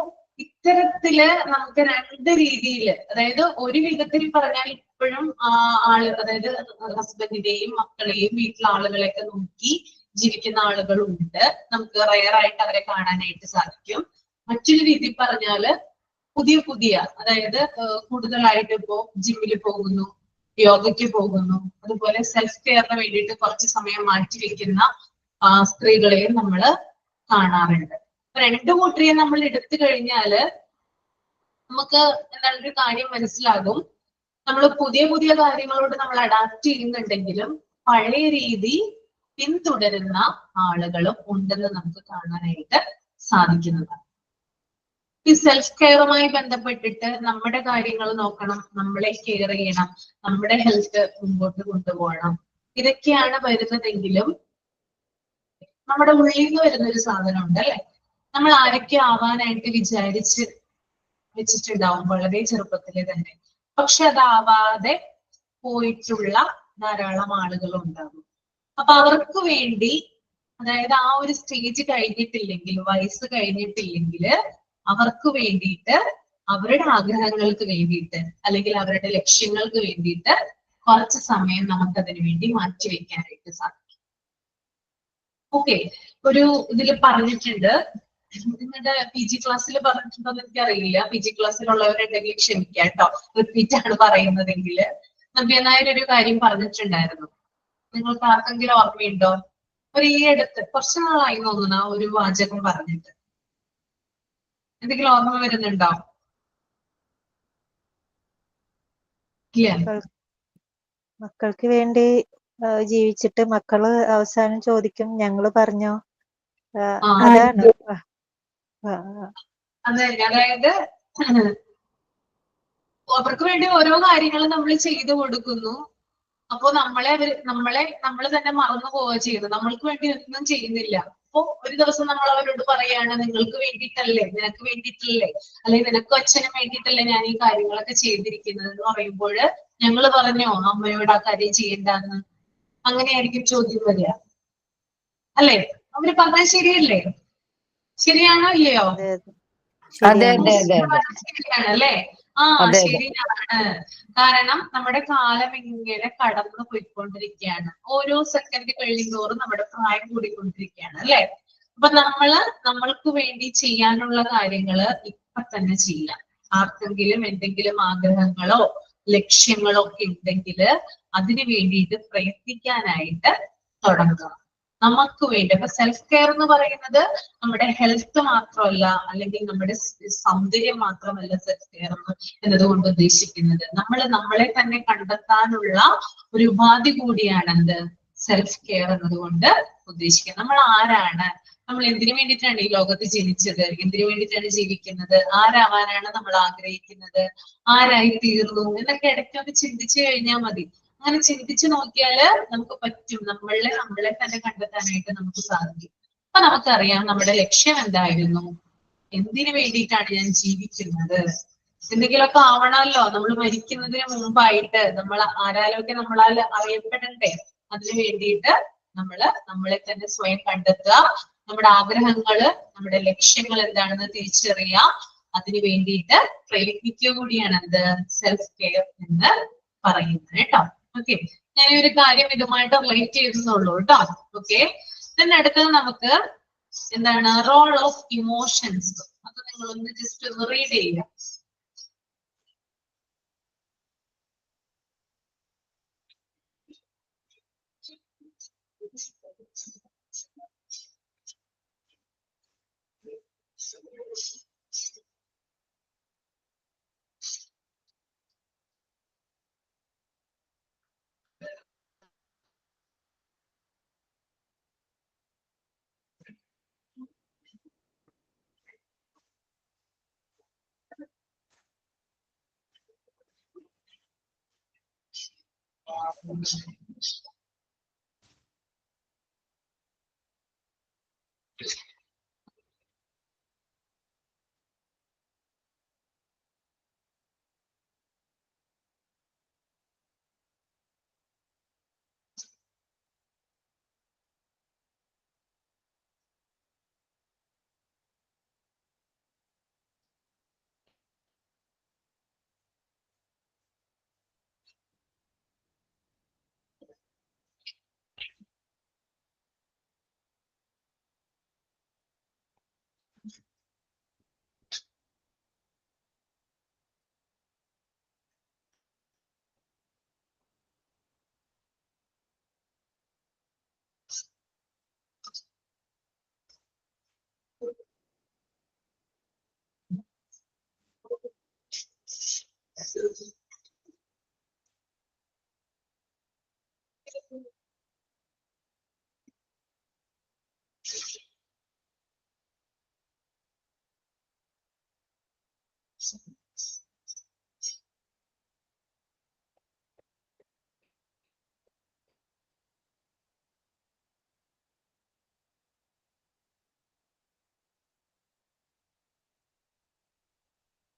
ഇത്തരത്തില് നമുക്ക് രണ്ട് രീതിയിൽ, അതായത് ഒരു വിധത്തിൽ പറഞ്ഞാൽ ഇപ്പോഴും അതായത് ഹസ്ബൻഡിന്റെയും മക്കളെയും വീട്ടിലെ ആളുകളെയൊക്കെ നോക്കി ജീവിക്കുന്ന ആളുകളുണ്ട്. നമുക്ക് റയർ ആയിട്ട് അവരെ കാണാനായിട്ട് സാധിക്കും. മറ്റൊരു രീതി പറഞ്ഞാല് പുതിയ അതായത് കൂടുതലായിട്ട് ഇപ്പോ ജിമ്മിൽ പോകുന്നു, യോഗയ്ക്ക് പോകുന്നു, അതുപോലെ സെൽഫ് കെയറിന് വേണ്ടിയിട്ട് കുറച്ച് സമയം മാറ്റിവെക്കുന്ന സ്ത്രീകളെയും നമ്മൾ കാണാറുണ്ട്. രണ്ടു കൂട്ടരെയെ നമ്മൾ എടുത്തു കഴിഞ്ഞാല് നമുക്ക് എന്താണ് ഒരു കാര്യം മനസ്സിലാകും. നമ്മൾ പുതിയ കാര്യങ്ങളോട് നമ്മൾ അഡാപ്റ്റ് ചെയ്യുന്നുണ്ടെങ്കിലും പഴയ രീതി പിന്തുടരുന്ന ആളുകളും ഉണ്ടെന്ന് നമുക്ക് കാണാനായിട്ട് സാധിക്കുന്നതാണ്. ഈ സെൽഫ് കെയറുമായി ബന്ധപ്പെട്ടിട്ട് നമ്മുടെ കാര്യങ്ങൾ നോക്കണം, നമ്മളെ കെയർ ചെയ്യണം, നമ്മുടെ ഹെൽത്ത് മുമ്പോട്ട് കൊണ്ടുപോകണം. ഇതൊക്കെയാണ് വരുന്നതെങ്കിലും നമ്മുടെ ഉള്ളിൽ നിന്ന് വരുന്ന ഒരു സാധനം ഉണ്ട് അല്ലെ, നമ്മൾ ആരൊക്കെ ആവാനായിട്ട് വിചാരിച്ച് വെച്ചിട്ടുണ്ടാവും വളരെ ചെറുപ്പത്തിലെ തന്നെ. പക്ഷെ അതാവാതെ പോയിട്ടുള്ള ധാരാളം ആളുകൾ ഉണ്ടാകും. അപ്പൊ അവർക്ക് വേണ്ടി, അതായത് ആ ഒരു സ്റ്റേജ് കഴിഞ്ഞിട്ടില്ലെങ്കിൽ, വയസ്സ് കഴിഞ്ഞിട്ടില്ലെങ്കിൽ അവർക്ക് വേണ്ടിയിട്ട്, അവരുടെ ആഗ്രഹങ്ങൾക്ക് വേണ്ടിയിട്ട്, അല്ലെങ്കിൽ അവരുടെ ലക്ഷ്യങ്ങൾക്ക് വേണ്ടിയിട്ട് കുറച്ച് സമയം നമുക്ക് അതിനു വേണ്ടി മാറ്റിവെക്കാനായിട്ട് സാധിക്കും. ഓക്കെ, ഒരു ഇതിൽ പറഞ്ഞിട്ടുണ്ട്, നിങ്ങളുടെ PG ക്ലാസ്സിൽ പറഞ്ഞിട്ടുണ്ടോ എന്ന് എനിക്കറിയില്ല. PG ക്ലാസ്സിലുള്ളവരുണ്ടെങ്കിൽ ക്ഷമിക്കാം കേട്ടോ, റിപ്പീറ്റ് ആണ് പറയുന്നതെങ്കിൽ. നവ്യ നായർ ഒരു കാര്യം പറഞ്ഞിട്ടുണ്ടായിരുന്നു, നിങ്ങൾക്ക് ആർക്കെങ്കിലും ഓർമ്മയുണ്ടോ? ഒരു ഈ അടുത്ത് കുറച്ചു നാളായി തോന്നുന്നു ആ ഒരു വാചകം പറഞ്ഞിട്ട്. എന്തെങ്കിലും ഓർമ്മ വരുന്നുണ്ടോ? മക്കൾക്ക് വേണ്ടി ജീവിച്ചിട്ട് മക്കള് അവസാനം ചോദിക്കും ഞങ്ങള് പറഞ്ഞോ, അതാണ്. അതെ, അതായത് അവർക്ക് വേണ്ടി ഓരോ കാര്യങ്ങളും നമ്മൾ ചെയ്തു കൊടുക്കുന്നു. അപ്പോ നമ്മള് തന്നെ മറന്നു പോവുക ചെയ്യുന്നത്, നമ്മൾക്ക് വേണ്ടി ഒന്നും ചെയ്യുന്നില്ല. അപ്പോ ഒരു ദിവസം നമ്മൾ അവരോട് പറയാണ്, നിങ്ങൾക്ക് വേണ്ടിയിട്ടല്ലേ, നിനക്ക് വേണ്ടിയിട്ടല്ലേ, അല്ലെങ്കിൽ നിനക്കും അച്ഛനും വേണ്ടിയിട്ടല്ലേ ഞാൻ ഈ കാര്യങ്ങളൊക്കെ ചെയ്തിരിക്കുന്നത് എന്ന് പറയുമ്പോൾ ഞങ്ങൾ പറഞ്ഞോ അമ്മയോട് ആ കാര്യം ചെയ്യണ്ടെന്ന്? അങ്ങനെയായിരിക്കും ചോദ്യം വരിക അല്ലേ? അവര് പറഞ്ഞാൽ ശരിയല്ലേ? ശരിയാണോ ഇല്ലയോ? അതെ അതെ അതെ അതെ, ശരിയാണ് അല്ലേ? ശരിയാണ്. കാരണം നമ്മുടെ കാലം ഇങ്ങനെ കടന്നു പോയിക്കൊണ്ടിരിക്കുകയാണ്. ഓരോ സെക്കൻഡ് കഴിയുന്നതോറും നമ്മുടെ പ്രായം കൂടിക്കൊണ്ടിരിക്കുകയാണ് അല്ലെ? അപ്പൊ നമ്മൾക്ക് വേണ്ടി ചെയ്യാനുള്ള കാര്യങ്ങള് ഇപ്പൊ തന്നെ ചെയ്യാം. ആർക്കെങ്കിലും എന്തെങ്കിലും ആഗ്രഹങ്ങളോ ലക്ഷ്യങ്ങളോ ഒക്കെ ഉണ്ടെങ്കിൽ അതിനു വേണ്ടിയിട്ട് പ്രയത്നിക്കാനായിട്ട് തുടങ്ങുക. നമുക്ക് വേണ്ടി അപ്പൊ സെൽഫ് കെയർ എന്ന് പറയുന്നത് നമ്മുടെ ഹെൽത്ത് മാത്രമല്ല, അല്ലെങ്കിൽ നമ്മുടെ സൗന്ദര്യം മാത്രമല്ല സെൽഫ് കെയർ എന്നതുകൊണ്ട് ഉദ്ദേശിക്കുന്നത്. നമ്മളെ തന്നെ കണ്ടെത്താനുള്ള ഒരു ഉപാധി കൂടിയാണ് എന്ത് സെൽഫ് കെയർ എന്നതുകൊണ്ട് ഉദ്ദേശിക്കുന്നത്. നമ്മൾ ആരാണ്, നമ്മൾ എന്തിനു വേണ്ടിയിട്ടാണ് ഈ ലോകത്ത് ജനിച്ചത്, എന്തിനു വേണ്ടിയിട്ടാണ് ജീവിക്കുന്നത്, ആരാവാനാണ് നമ്മൾ ആഗ്രഹിക്കുന്നത്, ആരായി തീർന്നു എന്നൊക്കെ ഇടയ്ക്കൊക്കെ ചിന്തിച്ചു കഴിഞ്ഞാൽ മതി. അങ്ങനെ ചിന്തിച്ചു നോക്കിയാല് നമുക്ക് പറ്റും, നമ്മളെ തന്നെ കണ്ടെത്താനായിട്ട് നമുക്ക് സാധിക്കും. അപ്പൊ നമുക്കറിയാം നമ്മുടെ ലക്ഷ്യം എന്തായിരുന്നു, എന്തിനു വേണ്ടിയിട്ടാണ് ഞാൻ ജീവിക്കുന്നത്. എന്തെങ്കിലുമൊക്കെ ആവണമല്ലോ, നമ്മൾ മരിക്കുന്നതിന് മുമ്പായിട്ട് നമ്മൾ ആരാലൊക്കെ നമ്മളാൽ അറിയപ്പെടണ്ടേ. അതിനു വേണ്ടിയിട്ട് നമ്മളെ തന്നെ സ്വയം കണ്ടെത്തുക, നമ്മുടെ ആഗ്രഹങ്ങള്, നമ്മുടെ ലക്ഷ്യങ്ങൾ എന്താണെന്ന് തിരിച്ചറിയുക, അതിനു വേണ്ടിയിട്ട് പ്രയത്നിക്കുക കൂടിയാണ് എന്ത് സെൽഫ് കെയർ എന്ന് പറയുന്നത് കേട്ടോ. ഓക്കെ, ഞാൻ ഒരു കാര്യം ഇതുമായിട്ട് റിലേറ്റ് ചെയ്തെന്നുള്ളൂ കേട്ടോ. ഓക്കെ, അടുത്തത് നമുക്ക് എന്താണ് റോൾ ഓഫ് ഇമോഷൻസ്. അത് നിങ്ങളൊന്ന് ജസ്റ്റ് ഒന്ന് റീഡ് ചെയ്യുക.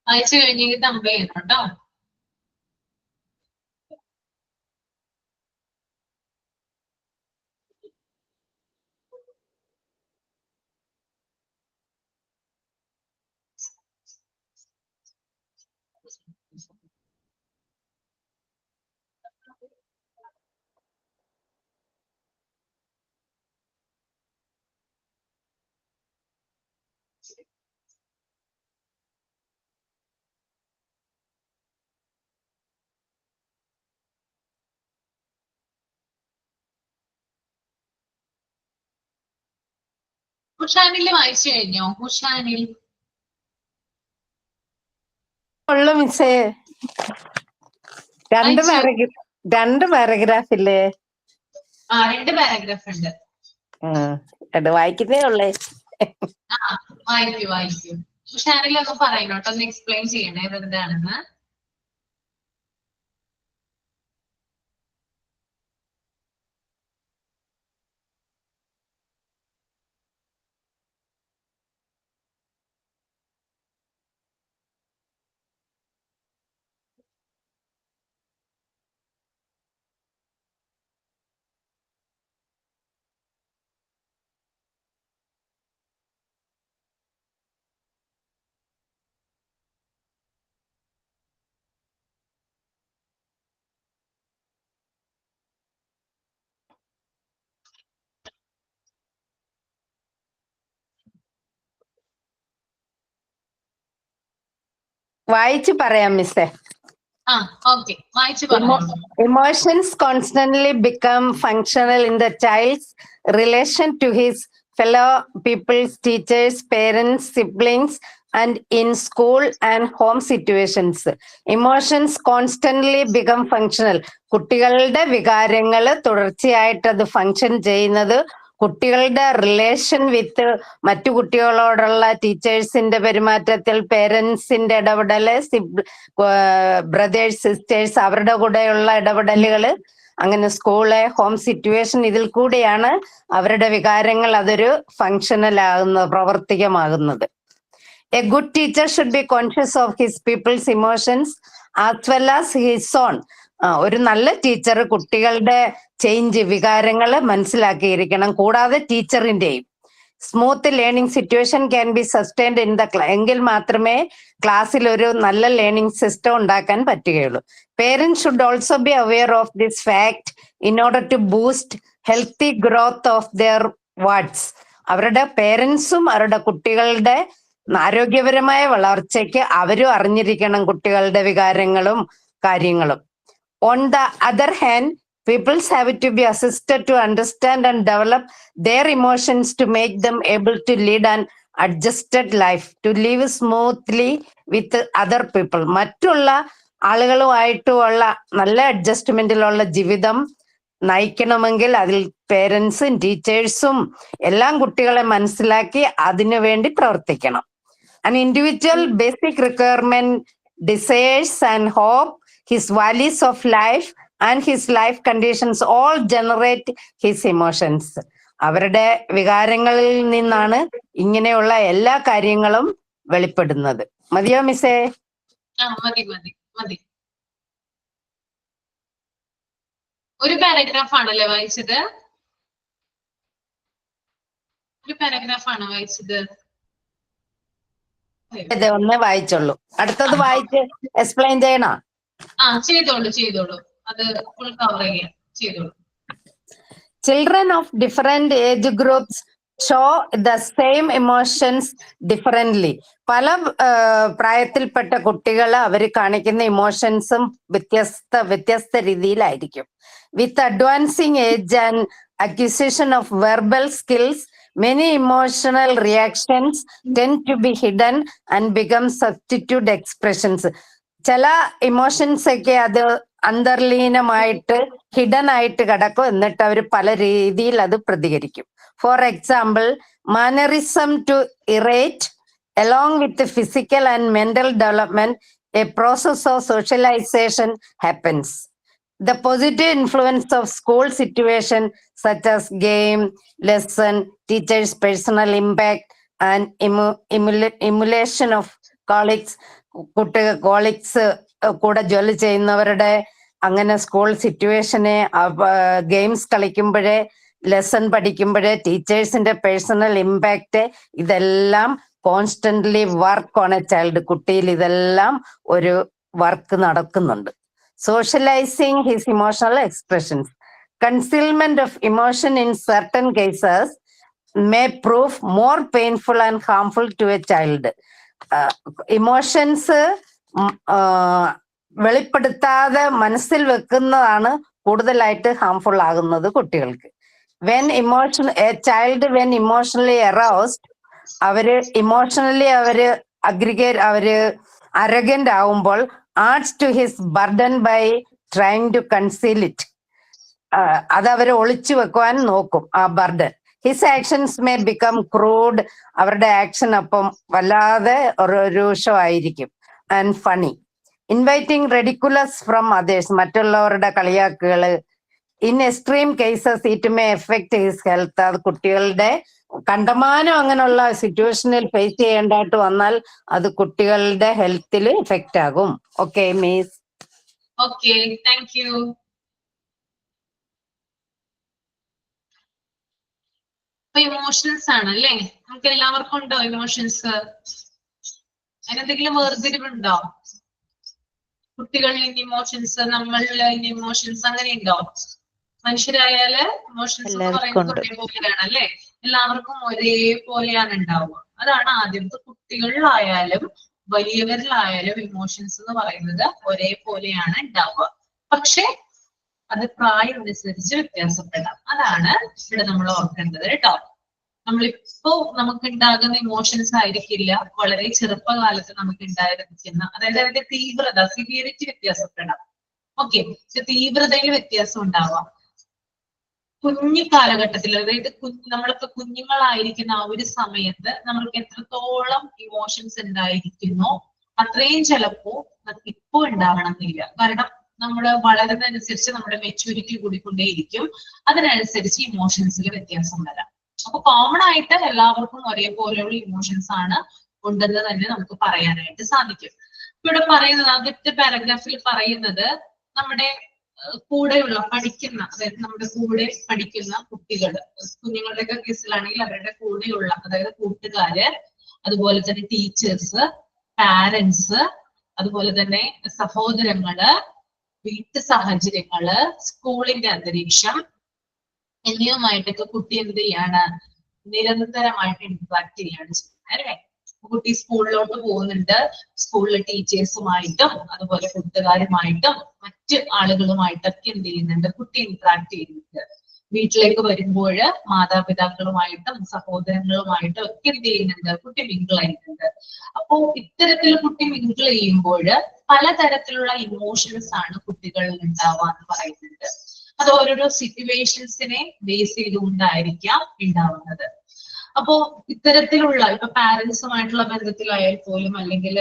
വായിച്ചു കഴിഞ്ഞെങ്കിൽ തമ്പ് ചെയ്യണം കേട്ടോ. ഹുഷാനിൽ വായിച്ചു കഴിഞ്ഞോ? ഹുഷാനിൽ ഉള്ളു മിസ്സേ, രണ്ട് പാരഗ്രാഫ് ഇല്ലേ? 2 പാരഗ്രാഫ് ഉണ്ട്. അത് വായിക്കുന്നേ ഉള്ളേ. വായിക്കൂ. ഹുഷാനിൽ ഒന്ന് പറയണോട്ടോ, ഒന്ന് എക്സ്പ്ലെയിൻ ചെയ്യണേ ഇതെന്താണെന്ന്. വായിച്ചു പറയാം മിസ്സേ. ഓക്കെ, വായിച്ചു പറഞ്ഞു. Emotions constantly become functional in the child's relation to his fellow peoples, teachers, parents, siblings, and in school and home situations. Emotions constantly become functional. കുട്ടികളുടെ വികാരങ്ങൾ തുടർച്ചയായിട്ട് അത് ഫങ്ഷൻ ചെയ്യുന്നത് കുട്ടികളുടെ റിലേഷൻ വിത്ത് മറ്റു കുട്ടികളോടുള്ള ടീച്ചേഴ്സിന്റെ പെരുമാറ്റത്തിൽ, പേരൻസിന്റെ ഇടപെടല്, ബ്രദേഴ്സ് സിസ്റ്റേഴ്സ് അവരുടെ കൂടെയുള്ള ഇടപെടലുകള്, അങ്ങനെ സ്കൂള്, ഹോം സിറ്റുവേഷൻ, ഇതിൽ കൂടെയാണ് അവരുടെ വികാരങ്ങൾ അതൊരു ഫങ്ഷണൽ ആകുന്നത്, പ്രാവർത്തികമാകുന്നത്. A good teacher should be conscious of his people's emotions as well as his own. ഒരു നല്ല ടീച്ചർ കുട്ടികളുടെ ചേഞ്ച്, വികാരങ്ങള് മനസ്സിലാക്കിയിരിക്കണം, കൂടാതെ ടീച്ചറിന്റെയും. Smooth learning situation can be sustained in the class. എങ്കിൽ മാത്രമേ ക്ലാസ്സിൽ ഒരു നല്ല ലേണിംഗ് സിസ്റ്റം ഉണ്ടാക്കാൻ പറ്റുകയുള്ളൂ. Parents should also be aware of this fact in order to boost healthy growth of their wards. അവരുടെ പേരൻസും അവരുടെ കുട്ടികളുടെ ആരോഗ്യപരമായ വളർച്ചയ്ക്ക് അവരും അറിഞ്ഞിരിക്കണം കുട്ടികളുടെ വികാരങ്ങളും കാര്യങ്ങളും. On the other hand, Peoples have to be assisted to understand and develop their emotions to make them able to lead an adjusted life, to live smoothly with other people. മറ്റുള്ള ആളുകളുമായിട്ടുള്ള നല്ല അഡ്ജസ്റ്റ്മെന്റിലുള്ള ജീവിതം നയിക്കണമെങ്കിൽ അതിൽ പേരൻസും ടീച്ചേഴ്സും എല്ലാം കുട്ടികളെ മനസ്സിലാക്കി അതിനു വേണ്ടി പ്രവർത്തിക്കണം. An individual basic requirement, desires and hope, his values of life and his life conditions all generate his emotions. അവരുടെ വികാരങ്ങളിൽ നിന്നാണ് ഇങ്ങനെയുള്ള എല്ലാ കാര്യങ്ങളും വെളിപ്പെടുന്നത്. മതിയോ മിസ്സേ? മതി മതി മതി. ഒരു പാരഗ്രാഫ് ആണല്ലേ വായിച്ചത്? ഒരു പാരഗ്രാഫ് ആണോ വായിച്ചത്? ഒന്നേ വായിച്ചുള്ളൂ. അടുത്തത് വായിച്ച് എക്സ്പ്ലെയിൻ ചെയ്യണോ? ചെയ്തോളൂ. അത് ഫുൾ കവർ ചെയ്യാം. ചെയ്തോളൂ. Children of different age groups show the same emotions differently. പല പ്രായത്തിൽപ്പെട്ട കുട്ടികൾ അവർ കാണിക്കുന്ന ഇമോഷൻസും വ്യത്യസ്ത രീതിയിലായിരിക്കും. With advancing age and acquisition of verbal skills, many emotional reactions tend to be hidden and become substitute expressions. ചില ഇമോഷൻസ് ഒക്കെ അത് അന്തർലീനമായിട്ട് ഹിഡൻ ആയിട്ട് കിടക്കും, എന്നിട്ട് അവർ പല രീതിയിൽ അത് പ്രതികരിക്കും. For example, mannerism to irate along with the physical and mental development, a process of socialization happens. The positive influence of school situation such as game, lesson, teachers' personal impact and emulation of colleagues, colleagues കൂടെ ജോലി ചെയ്യുന്നവരുടെ അങ്ങനെ സ്കൂൾ സിറ്റുവേഷനെ, ഗെയിംസ് കളിക്കുമ്പോഴേ, ലെസൺ പഠിക്കുമ്പോഴേ, ടീച്ചേഴ്സിന്റെ പേഴ്സണൽ ഇമ്പാക്റ്റ്, ഇതെല്ലാം constantly work on a child. കുട്ടിയിൽ ഇതെല്ലാം ഒരു വർക്ക് നടക്കുന്നുണ്ട്. Socialising his emotional expressions. Concealment of emotion in certain cases may prove more painful and harmful to a child. Emotions വെളിപ്പെടുത്താതെ മനസ്സിൽ വെക്കുന്നതാണ് കൂടുതലായിട്ട് ഹാംഫുൾ ആകുന്നത് കുട്ടികൾക്ക്. വെൻ ഇമോഷണലി അറൗസ്ഡ്, അവര് ഇമോഷണലി അവര് അരഗന്റ് ആവുമ്പോൾ, adds to his burden by trying to conceal it. അത് അവര് ഒളിച്ചു വെക്കുവാൻ നോക്കും ആ burden. His actions may become crude. അവരുടെ ആക്ഷൻ അപ്പം വല്ലാതെ രൂക്ഷമായിരിക്കും. And funny. Inviting ridiculous from others. മറ്റുള്ളവരുടെ കളിയാക്കുകള്. In extreme cases, it may affect his health. അത് കുട്ടികളുടെ കണ്ടമാനം അങ്ങനെയുള്ള സിറ്റുവേഷനിൽ ഫേസ് ചെയ്യേണ്ടതായിട്ട് വന്നാൽ അത് കുട്ടികളുടെ ഹെൽത്തിൽ എഫക്റ്റ് ആകും. Okay miss? Okay, thank you. Emotions ആണ് അല്ലേ? നമുക്ക് എല്ലാവർക്കും ഉണ്ടോ ഇമോഷൻസ്? അതിനെന്തെങ്കിലും വേർതിരിവുണ്ടോ? കുട്ടികളിൽ ഇമോഷൻസ്, നമ്മളിൽ ഇമോഷൻസ്, അങ്ങനെ ഉണ്ടോ? മനുഷ്യരായാല് ഇമോഷൻസ് എന്ന് പറയുന്നത് ഒരേപോലെയാണ് അല്ലേ? എല്ലാവർക്കും ഒരേപോലെയാണ് ഉണ്ടാവുക. അതാണ് ആദ്യത്തെ. കുട്ടികളിലായാലും വലിയവരിലായാലും ഇമോഷൻസ് എന്ന് പറയുന്നത് ഒരേപോലെയാണ് ഉണ്ടാവുക. പക്ഷെ അത് പ്രായം അനുസരിച്ച് വ്യത്യാസപ്പെടാം. അതാണ് ഇവിടെ നമ്മൾ ഓർക്കേണ്ടത് കേട്ടോ. നമ്മളിപ്പോ നമുക്ക് ഉണ്ടാകുന്ന ഇമോഷൻസ് ആയിരിക്കില്ല വളരെ ചെറുപ്പകാലത്ത് നമുക്ക് ഉണ്ടായിരിക്കുന്ന, അതായത് അതിന്റെ തീവ്രത, സിവിയറിറ്റി വ്യത്യാസപ്പെടാം. ഓക്കെ, തീവ്രതയിൽ വ്യത്യാസം ഉണ്ടാവാം. കുഞ്ഞു കാലഘട്ടത്തിൽ, അതായത് നമ്മളിപ്പോ കുഞ്ഞുങ്ങളായിരിക്കുന്ന ആ ഒരു സമയത്ത് നമ്മൾക്ക് എത്രത്തോളം ഇമോഷൻസ് ഉണ്ടായിരിക്കുന്നോ അത്രയും ചിലപ്പോ നമുക്ക് ഇപ്പോ ഉണ്ടാവണമെന്നില്ല. കാരണം നമ്മൾ വളരുന്നതനുസരിച്ച് നമ്മുടെ മെച്യൂരിറ്റി കൂടിക്കൊണ്ടേയിരിക്കും. അതിനനുസരിച്ച് ഇമോഷൻസിൽ വ്യത്യാസം വരാം. അപ്പൊ കോമൺ ആയിട്ട് എല്ലാവർക്കും ഒരേപോലെയുള്ള ഇമോഷൻസ് ആണ് ഉണ്ടെന്ന് തന്നെ നമുക്ക് പറയാനായിട്ട് സാധിക്കും. ഇവിടെ പറയുന്നത്, ആദ്യത്തെ പാരഗ്രാഫിൽ പറയുന്നത്, നമ്മുടെ കൂടെയുള്ള പഠിക്കുന്ന, അതായത് നമ്മുടെ കൂടെ പഠിക്കുന്ന കുട്ടികൾ, കുഞ്ഞുങ്ങളുടെയൊക്കെ കേസിലാണെങ്കിൽ അവരുടെ കൂടെയുള്ള, അതായത് കൂട്ടുകാര്, അതുപോലെ തന്നെ ടീച്ചേഴ്സ്, പാരന്റ്സ്, അതുപോലെ തന്നെ സഹോദരങ്ങള്, വീട്ടു സാഹചര്യങ്ങള്, സ്കൂളിന്റെ അന്തരീക്ഷം എന്നിവയുമായിട്ടൊക്കെ കുട്ടി എന്ത് ചെയ്യാണ്? നിരന്തരമായിട്ട് ഇന്ററാക്ട് ചെയ്യാണ് ചെയ്യുന്നത് അല്ലേ? കുട്ടി സ്കൂളിലോട്ട് പോകുന്നുണ്ട്, സ്കൂളിലെ ടീച്ചേഴ്സുമായിട്ടും അതുപോലെ കൂട്ടുകാരുമായിട്ടും മറ്റ് ആളുകളുമായിട്ടൊക്കെ എന്ത് ചെയ്യുന്നുണ്ട്, കുട്ടി ഇന്ററാക്ട് ചെയ്യുന്നുണ്ട്. വീട്ടിലേക്ക് വരുമ്പോൾ മാതാപിതാക്കളുമായിട്ടും സഹോദരങ്ങളുമായിട്ടും ഒക്കെ എന്ത് ചെയ്യുന്നുണ്ട്, കുട്ടി മിങ്കിൾ ചെയ്യുന്നുണ്ട്. അപ്പോ ഇത്തരത്തിൽ കുട്ടി മിങ്കിൾ ചെയ്യുമ്പോൾ പലതരത്തിലുള്ള ഇമോഷൻസ് ആണ് കുട്ടികളിൽ ഉണ്ടാവുക എന്ന് പറയുന്നുണ്ട്. അത് ഓരോരോ സിറ്റുവേഷൻസിനെ ബേസ് ചെയ്തുകൊണ്ടായിരിക്കാം ഉണ്ടാവുന്നത്. അപ്പോ ഇത്തരത്തിലുള്ള ഇപ്പൊ പാരന്റ്സുമായിട്ടുള്ള ബന്ധത്തിലായാൽ പോലും അല്ലെങ്കിൽ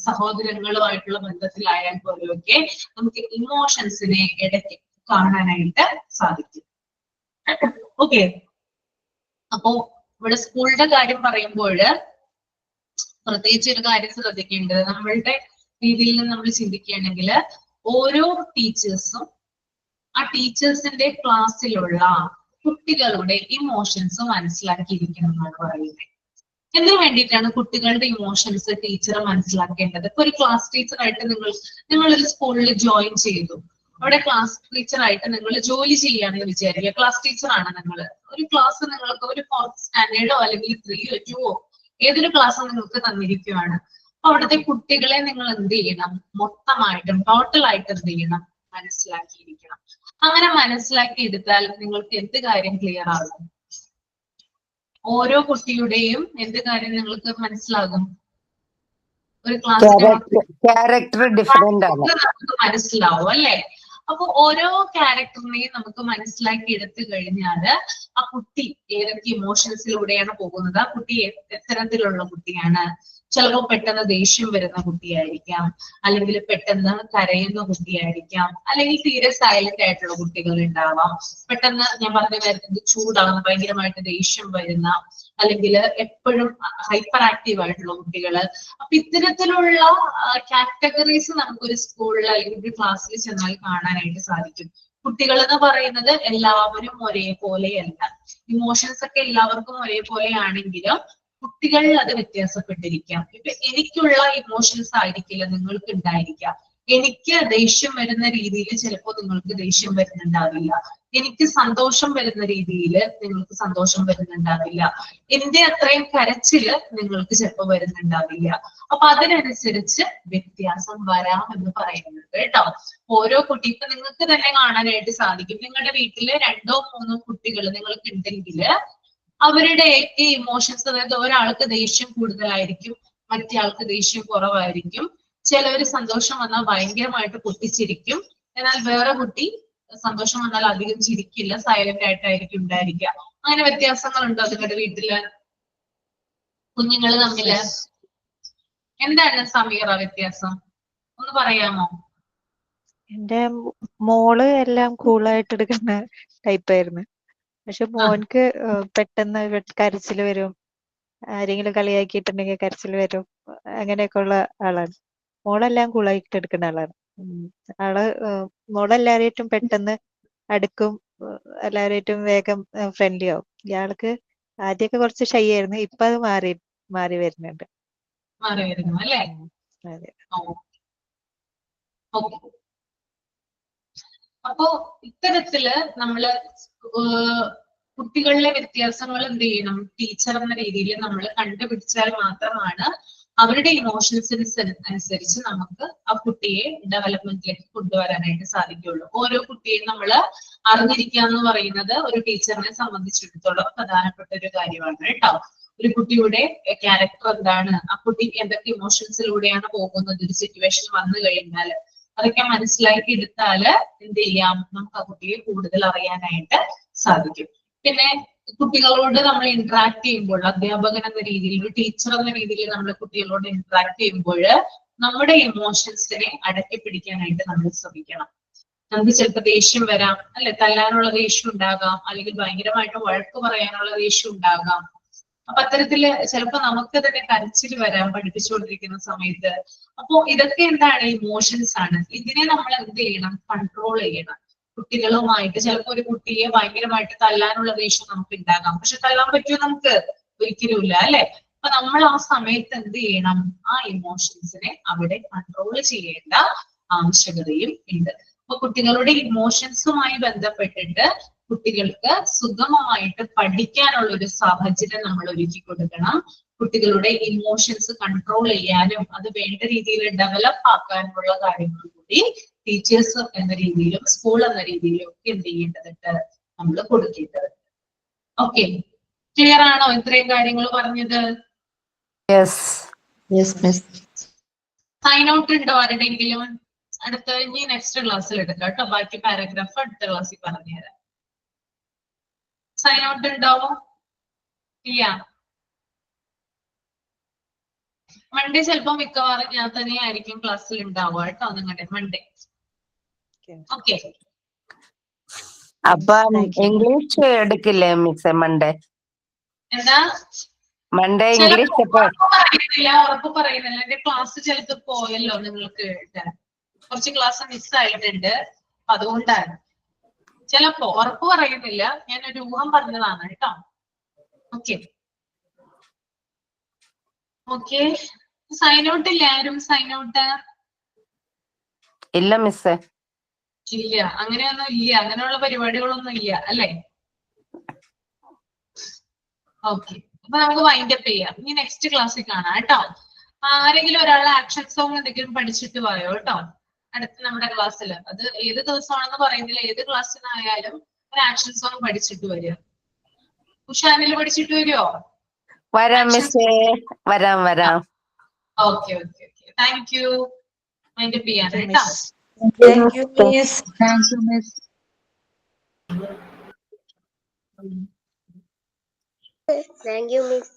സഹോദരങ്ങളുമായിട്ടുള്ള ബന്ധത്തിലായാൽ പോലും ഒക്കെ നമുക്ക് ഇമോഷൻസിനെ ഇടയ്ക്ക് കാണാനായിട്ട് സാധിക്കും. ഓക്കെ, അപ്പോ ഇവിടെ സ്കൂളിന്റെ കാര്യം പറയുമ്പോൾ പ്രത്യേകിച്ച് ഒരു കാര്യം ശ്രദ്ധിക്കേണ്ടത്, നമ്മളുടെ രീതിയിൽ നിന്ന് നമ്മൾ ചിന്തിക്കുകയാണെങ്കിൽ ഓരോ ടീച്ചേഴ്സും ആ ടീച്ചേഴ്സിന്റെ ക്ലാസ്സിലുള്ള കുട്ടികളുടെ ഇമോഷൻസ് മനസ്സിലാക്കിയിരിക്കണം എന്നാണ് പറയുന്നത്. എന്തിനു വേണ്ടിയിട്ടാണ് കുട്ടികളുടെ ഇമോഷൻസ് ടീച്ചർ മനസ്സിലാക്കേണ്ടത്? ഇപ്പൊ ഒരു ക്ലാസ് ടീച്ചറായിട്ട് നിങ്ങളൊരു സ്കൂളിൽ ജോയിൻ ചെയ്തു, അവിടെ ക്ലാസ് ടീച്ചറായിട്ട് നിങ്ങൾ ജോലി ചെയ്യുകയാണെന്ന് വിചാരിക്കുക. ക്ലാസ് ടീച്ചറാണ് നിങ്ങൾ. ഒരു ക്ലാസ് നിങ്ങൾക്ക് ഒരു 4th സ്റ്റാൻഡേർഡോ അല്ലെങ്കിൽ 3യോ 2ഓ ഏതൊരു ക്ലാസ് നിങ്ങൾക്ക് തന്നിരിക്കുകയാണ്. അപ്പൊ അവിടുത്തെ കുട്ടികളെ നിങ്ങൾ എന്ത് ചെയ്യണം, മൊത്തമായിട്ടും ടോട്ടലായിട്ട് എന്ത് ചെയ്യണം, മനസ്സിലാക്കിയിരിക്കണം. അങ്ങനെ മനസ്സിലാക്കി എടുത്താൽ നിങ്ങൾക്ക് എന്ത് കാര്യം ക്ലിയർ ആകും? ഓരോ കുട്ടിയുടെയും എന്ത് കാര്യം നിങ്ങൾക്ക് മനസ്സിലാകും? ഒരു ക്ലാസ്സിനെ ക്യാരക്ടർ ഡിഫറെന്റ് ആണ്, നമുക്ക് മനസ്സിലാവും അല്ലെ? അപ്പൊ ഓരോ ക്യാരക്ടറിനെയും നമുക്ക് മനസ്സിലാക്കി എടുത്തു കഴിഞ്ഞാല് ആ കുട്ടി ഏതൊക്കെ ഇമോഷൻസിലൂടെയാണ് പോകുന്നത്, ആ കുട്ടി എത്തരത്തിലുള്ള കുട്ടിയാണ്. ചിലപ്പോൾ പെട്ടെന്ന് ദേഷ്യം വരുന്ന കുട്ടിയായിരിക്കാം, അല്ലെങ്കിൽ പെട്ടെന്ന് കരയുന്ന കുട്ടിയായിരിക്കാം, അല്ലെങ്കിൽ തീരെ സൈലന്റ് ആയിട്ടുള്ള കുട്ടികൾ ഉണ്ടാവാം. പെട്ടെന്ന് ഞാൻ പറഞ്ഞു വരുന്നത് ചൂടാവുന്ന, ഭയങ്കരമായിട്ട് ദേഷ്യം വരുന്ന, അല്ലെങ്കിൽ എപ്പോഴും ഹൈപ്പർ ആക്റ്റീവ് ആയിട്ടുള്ള കുട്ടികള്. അപ്പൊ ഇത്തരത്തിലുള്ള കാറ്റഗറീസ് നമുക്കൊരു സ്കൂളിൽ അല്ലെങ്കിൽ ഒരു ക്ലാസ്സിൽ ചെന്നാൽ കാണാനായിട്ട് സാധിക്കും. കുട്ടികൾ എന്ന് പറയുന്നത് എല്ലാവരും ഒരേപോലെയല്ല. ഇമോഷൻസ് ഒക്കെ എല്ലാവർക്കും ഒരേപോലെ ആണെങ്കിലും കുട്ടികളിൽ അത് വ്യത്യാസപ്പെട്ടിരിക്കാം. ഇപ്പൊ എനിക്കുള്ള ഇമോഷൻസ് ആയിരിക്കില്ല നിങ്ങൾക്ക് ഉണ്ടായിരിക്കാം. എനിക്ക് ദേഷ്യം വരുന്ന രീതിയിൽ ചിലപ്പോൾ നിങ്ങൾക്ക് ദേഷ്യം വരുന്നുണ്ടാവില്ല. എനിക്ക് സന്തോഷം വരുന്ന രീതിയിൽ നിങ്ങൾക്ക് സന്തോഷം വരുന്നുണ്ടാവില്ല. എന്റെ അത്രയും കരച്ചില് നിങ്ങൾക്ക് ചിലപ്പോൾ വരുന്നുണ്ടാവില്ല. അപ്പൊ അതിനനുസരിച്ച് വ്യത്യാസം വരാം എന്ന് പറയുന്നത് കേട്ടോ. ഓരോ കുട്ടി ഇപ്പൊ നിങ്ങൾക്ക് തന്നെ കാണാനായിട്ട് സാധിക്കും. നിങ്ങളുടെ വീട്ടില് 2ഓ 3ഓ കുട്ടികൾ നിങ്ങൾക്ക് ഉണ്ടെങ്കിൽ അവരുടെ ഈ ഇമോഷൻസ്, അതായത് ഒരാൾക്ക് ദേഷ്യം കൂടുതലായിരിക്കും, മറ്റേ ആൾക്ക് ദേഷ്യം കുറവായിരിക്കും. ചിലവര് സന്തോഷം വന്നാൽ ഭയങ്കരമായിട്ട് പൊട്ടിച്ചിരിക്കും, എന്നാൽ വേറെ കുട്ടി സന്തോഷം വന്നാൽ അധികം ചിരിക്കില്ല, സൈലന്റ് ആയിട്ടായിരിക്കും ഉണ്ടായിരിക്കുക. അങ്ങനെ വ്യത്യാസങ്ങളുണ്ടോ നിങ്ങളുടെ വീട്ടില് കുഞ്ഞുങ്ങൾ തമ്മില്? എന്താണ് സമീറ വ്യത്യാസം, ഒന്ന് പറയാമോ? എന്റെ മോള് എല്ലാം കൂളായിട്ട് എടുക്കുന്ന ടൈപ്പായിരുന്നു. പക്ഷെ മോൻക്ക് പെട്ടെന്ന് കരച്ചിൽ വരും, ആരെങ്കിലും കളിയാക്കിയിട്ടുണ്ടെങ്കിൽ കരച്ചിൽ വരും, അങ്ങനെയൊക്കെ ഉള്ള ആളാണ്. മോളെല്ലാം കൂളായിട്ട് എടുക്കുന്ന ആളാണ്. മോളെല്ലാവരായിട്ടും പെട്ടെന്ന് അടുക്കും, എല്ലാവരായിട്ടും വേഗം ഫ്രണ്ട്ലി ആവും. ഇയാൾക്ക് ആദ്യമൊക്കെ കുറച്ച് ഷൈ ആയിരുന്നു, ഇപ്പൊ അത് മാറി വരുന്നുണ്ട്. മാറി വരുന്നു അല്ലേ? അതെ. അപ്പോ ഇത്തരത്തില് നമ്മള് കുട്ടികളിലെ വ്യത്യാസങ്ങൾ എന്ത് ചെയ്യണം, ടീച്ചർ എന്ന രീതിയിൽ നമ്മൾ കണ്ടുപിടിച്ചാൽ മാത്രമാണ് അവരുടെ ഇമോഷൻസിന് അനുസരിച്ച് നമുക്ക് ആ കുട്ടിയെ ഡെവലപ്മെന്റിലേക്ക് കൊണ്ടുവരാനായിട്ട് സാധിക്കുള്ളൂ. ഓരോ കുട്ടിയെയും നമ്മൾ അറിഞ്ഞിരിക്കുക എന്ന് പറയുന്നത് ഒരു ടീച്ചറിനെ സംബന്ധിച്ചിടത്തോളം പ്രധാനപ്പെട്ട ഒരു കാര്യമാണ് കേട്ടോ. ഒരു കുട്ടിയുടെ ക്യാരക്ടർ എന്താണ്, ആ കുട്ടി എന്തൊക്കെ ഇമോഷൻസിലൂടെയാണ് പോകുന്നത്, ഒരു സിറ്റുവേഷൻ വന്നു കഴിഞ്ഞാൽ അതൊക്കെ മനസ്സിലാക്കി എടുത്താല് എന്ത് ചെയ്യാം, നമുക്ക് ആ കുട്ടിയെ കൂടുതൽ അറിയാനായിട്ട് സാധിക്കും. പിന്നെ കുട്ടികളോട് നമ്മൾ ഇന്ററാക്ട് ചെയ്യുമ്പോൾ, അധ്യാപകൻ എന്ന രീതിയിൽ, ഒരു ടീച്ചർ എന്ന രീതിയിൽ നമ്മൾ കുട്ടികളോട് ഇന്ററാക്ട് ചെയ്യുമ്പോൾ നമ്മുടെ ഇമോഷൻസിനെ അടക്കി പിടിക്കാനായിട്ട് നമ്മൾ ശ്രമിക്കണം. നമുക്ക് ചിലപ്പോൾ ദേഷ്യം വരാം അല്ലെ, തല്ലാനുള്ള ദേഷ്യം ഉണ്ടാകാം, അല്ലെങ്കിൽ ഭയങ്കരമായിട്ട് വഴക്ക് പറയാനുള്ള ദേഷ്യം ഉണ്ടാകാം. അപ്പൊ അത്തരത്തില് ചിലപ്പോ നമുക്ക് തന്നെ കരച്ചിൽ വരാം പഠിപ്പിച്ചുകൊണ്ടിരിക്കുന്ന സമയത്ത്. അപ്പോ ഇതൊക്കെ എന്താണ്, ഇമോഷൻസ് ആണ്. ഇതിനെ നമ്മൾ എന്ത് ചെയ്യണം, കൺട്രോൾ ചെയ്യണം. കുട്ടികളുമായിട്ട് ചിലപ്പോ ഒരു കുട്ടിയെ ഭയങ്കരമായിട്ട് തല്ലാനുള്ള ദേഷ്യം നമുക്ക് ഉണ്ടാകാം, പക്ഷെ തല്ലാൻ പറ്റുമോ നമുക്ക്? ഒരിക്കലും ഇല്ല അല്ലെ? അപ്പൊ നമ്മൾ ആ സമയത്ത് എന്ത് ചെയ്യണം, ആ ഇമോഷൻസിനെ അവിടെ കൺട്രോൾ ചെയ്യേണ്ട ആവശ്യകതയും ഉണ്ട്. അപ്പൊ കുട്ടികളുടെ ഇമോഷൻസുമായി ബന്ധപ്പെട്ടിട്ട് കുട്ടികൾക്ക് സുഗമമായിട്ട് പഠിക്കാനുള്ള ഒരു സാഹചര്യം നമ്മൾ ഒരുക്കി കൊടുക്കണം. കുട്ടികളുടെ ഇമോഷൻസ് കൺട്രോൾ ചെയ്യാനും അത് വേണ്ട രീതിയിൽ ഡെവലപ്പ് ആക്കാനുമുള്ള കാര്യങ്ങൾ കൂടി ടീച്ചേഴ്സ് എന്ന രീതിയിലും സ്കൂൾ എന്ന രീതിയിലും ഒക്കെ എന്ത് ചെയ്യേണ്ടതുണ്ട്, നമ്മൾ കൊടുക്കേണ്ടത്. ഓക്കെ, ക്ലിയർ ആണോ ഇത്രയും കാര്യങ്ങൾ പറഞ്ഞത്? സൈൻ ഔട്ട് ഉണ്ടോ ആരുടെങ്കിലും? അടുത്ത ഇനി നെക്സ്റ്റ് ക്ലാസ്സിൽ എടുക്കാം കേട്ടോ, ബാക്കി പാരഗ്രാഫ് അടുത്ത ക്ലാസ്സിൽ പറഞ്ഞുതരാം. സൈൻ ഔട്ട് ഉണ്ടോ? ഇല്ല. മൺഡേ ചിലപ്പോൾ മിക്കവാറും ഞാൻ തന്നെ ആയിരിക്കും ക്ലാസ്സിൽ ഉണ്ടാവുക കേട്ടോ, നിങ്ങളുടെ മൺഡേ. ഓക്കെ, അപ്പൊ ഇംഗ്ലീഷ് എടുക്കില്ലേ മിസ് മൺഡേ? എന്താ മൺഡേ ഇംഗ്ലീഷ് ഉറപ്പ് പറയുന്നില്ല. എന്റെ ക്ലാസ് ചിലത് പോയല്ലോ നിങ്ങൾക്ക്, കുറച്ച് ക്ലാസ് മിസ്സായിട്ടുണ്ട്, അതുകൊണ്ടാണ്. ചിലപ്പോ ഉറപ്പ് പറയുന്നില്ല, ഞാൻ ഒരു ഊഹം പറഞ്ഞതാണ് കേട്ടോ. ഓക്കെ ഓക്കെ, സൈൻ ഔട്ട് ഇല്ല ആരും? സൈൻ ഔട്ട് ഇല്ല മിസ്സേ. ഇല്ല, അങ്ങനെയൊന്നും ഇല്ല, അങ്ങനെയുള്ള പരിപാടികളൊന്നും ഇല്ല അല്ലേ? ഓക്കെ, അപ്പൊ നമുക്ക് വൈൻഡ് അപ്പ് ചെയ്യാം. ഇനി നെക്സ്റ്റ് ക്ലാസ്സിൽ കാണാം കേട്ടോ. ആരെങ്കിലും ഒരാൾ ആക്ഷൻ സോങ് എന്തെങ്കിലും പഠിച്ചിട്ട് പോയോ കേട്ടോ അടുത്ത നമ്മുടെ ക്ലാസ്സിൽ. അത് ഏത് ദിവസമാണെന്ന് പറയുന്നില്ല, ഏത് ക്ലാസ്സിനായാലും ഒരു ആക്ഷൻ സോങ് പഠിച്ചിട്ട് വരിക. ഉഷാനിൽ പഠിച്ചിട്ട് വരുമോ? വരാം മിസ്സേ, വരാം. Okay okay okay, thank you. Wind up ചെയ്യാം കേട്ടോ. Thank you, miss. Thank you, miss. Thank you, miss.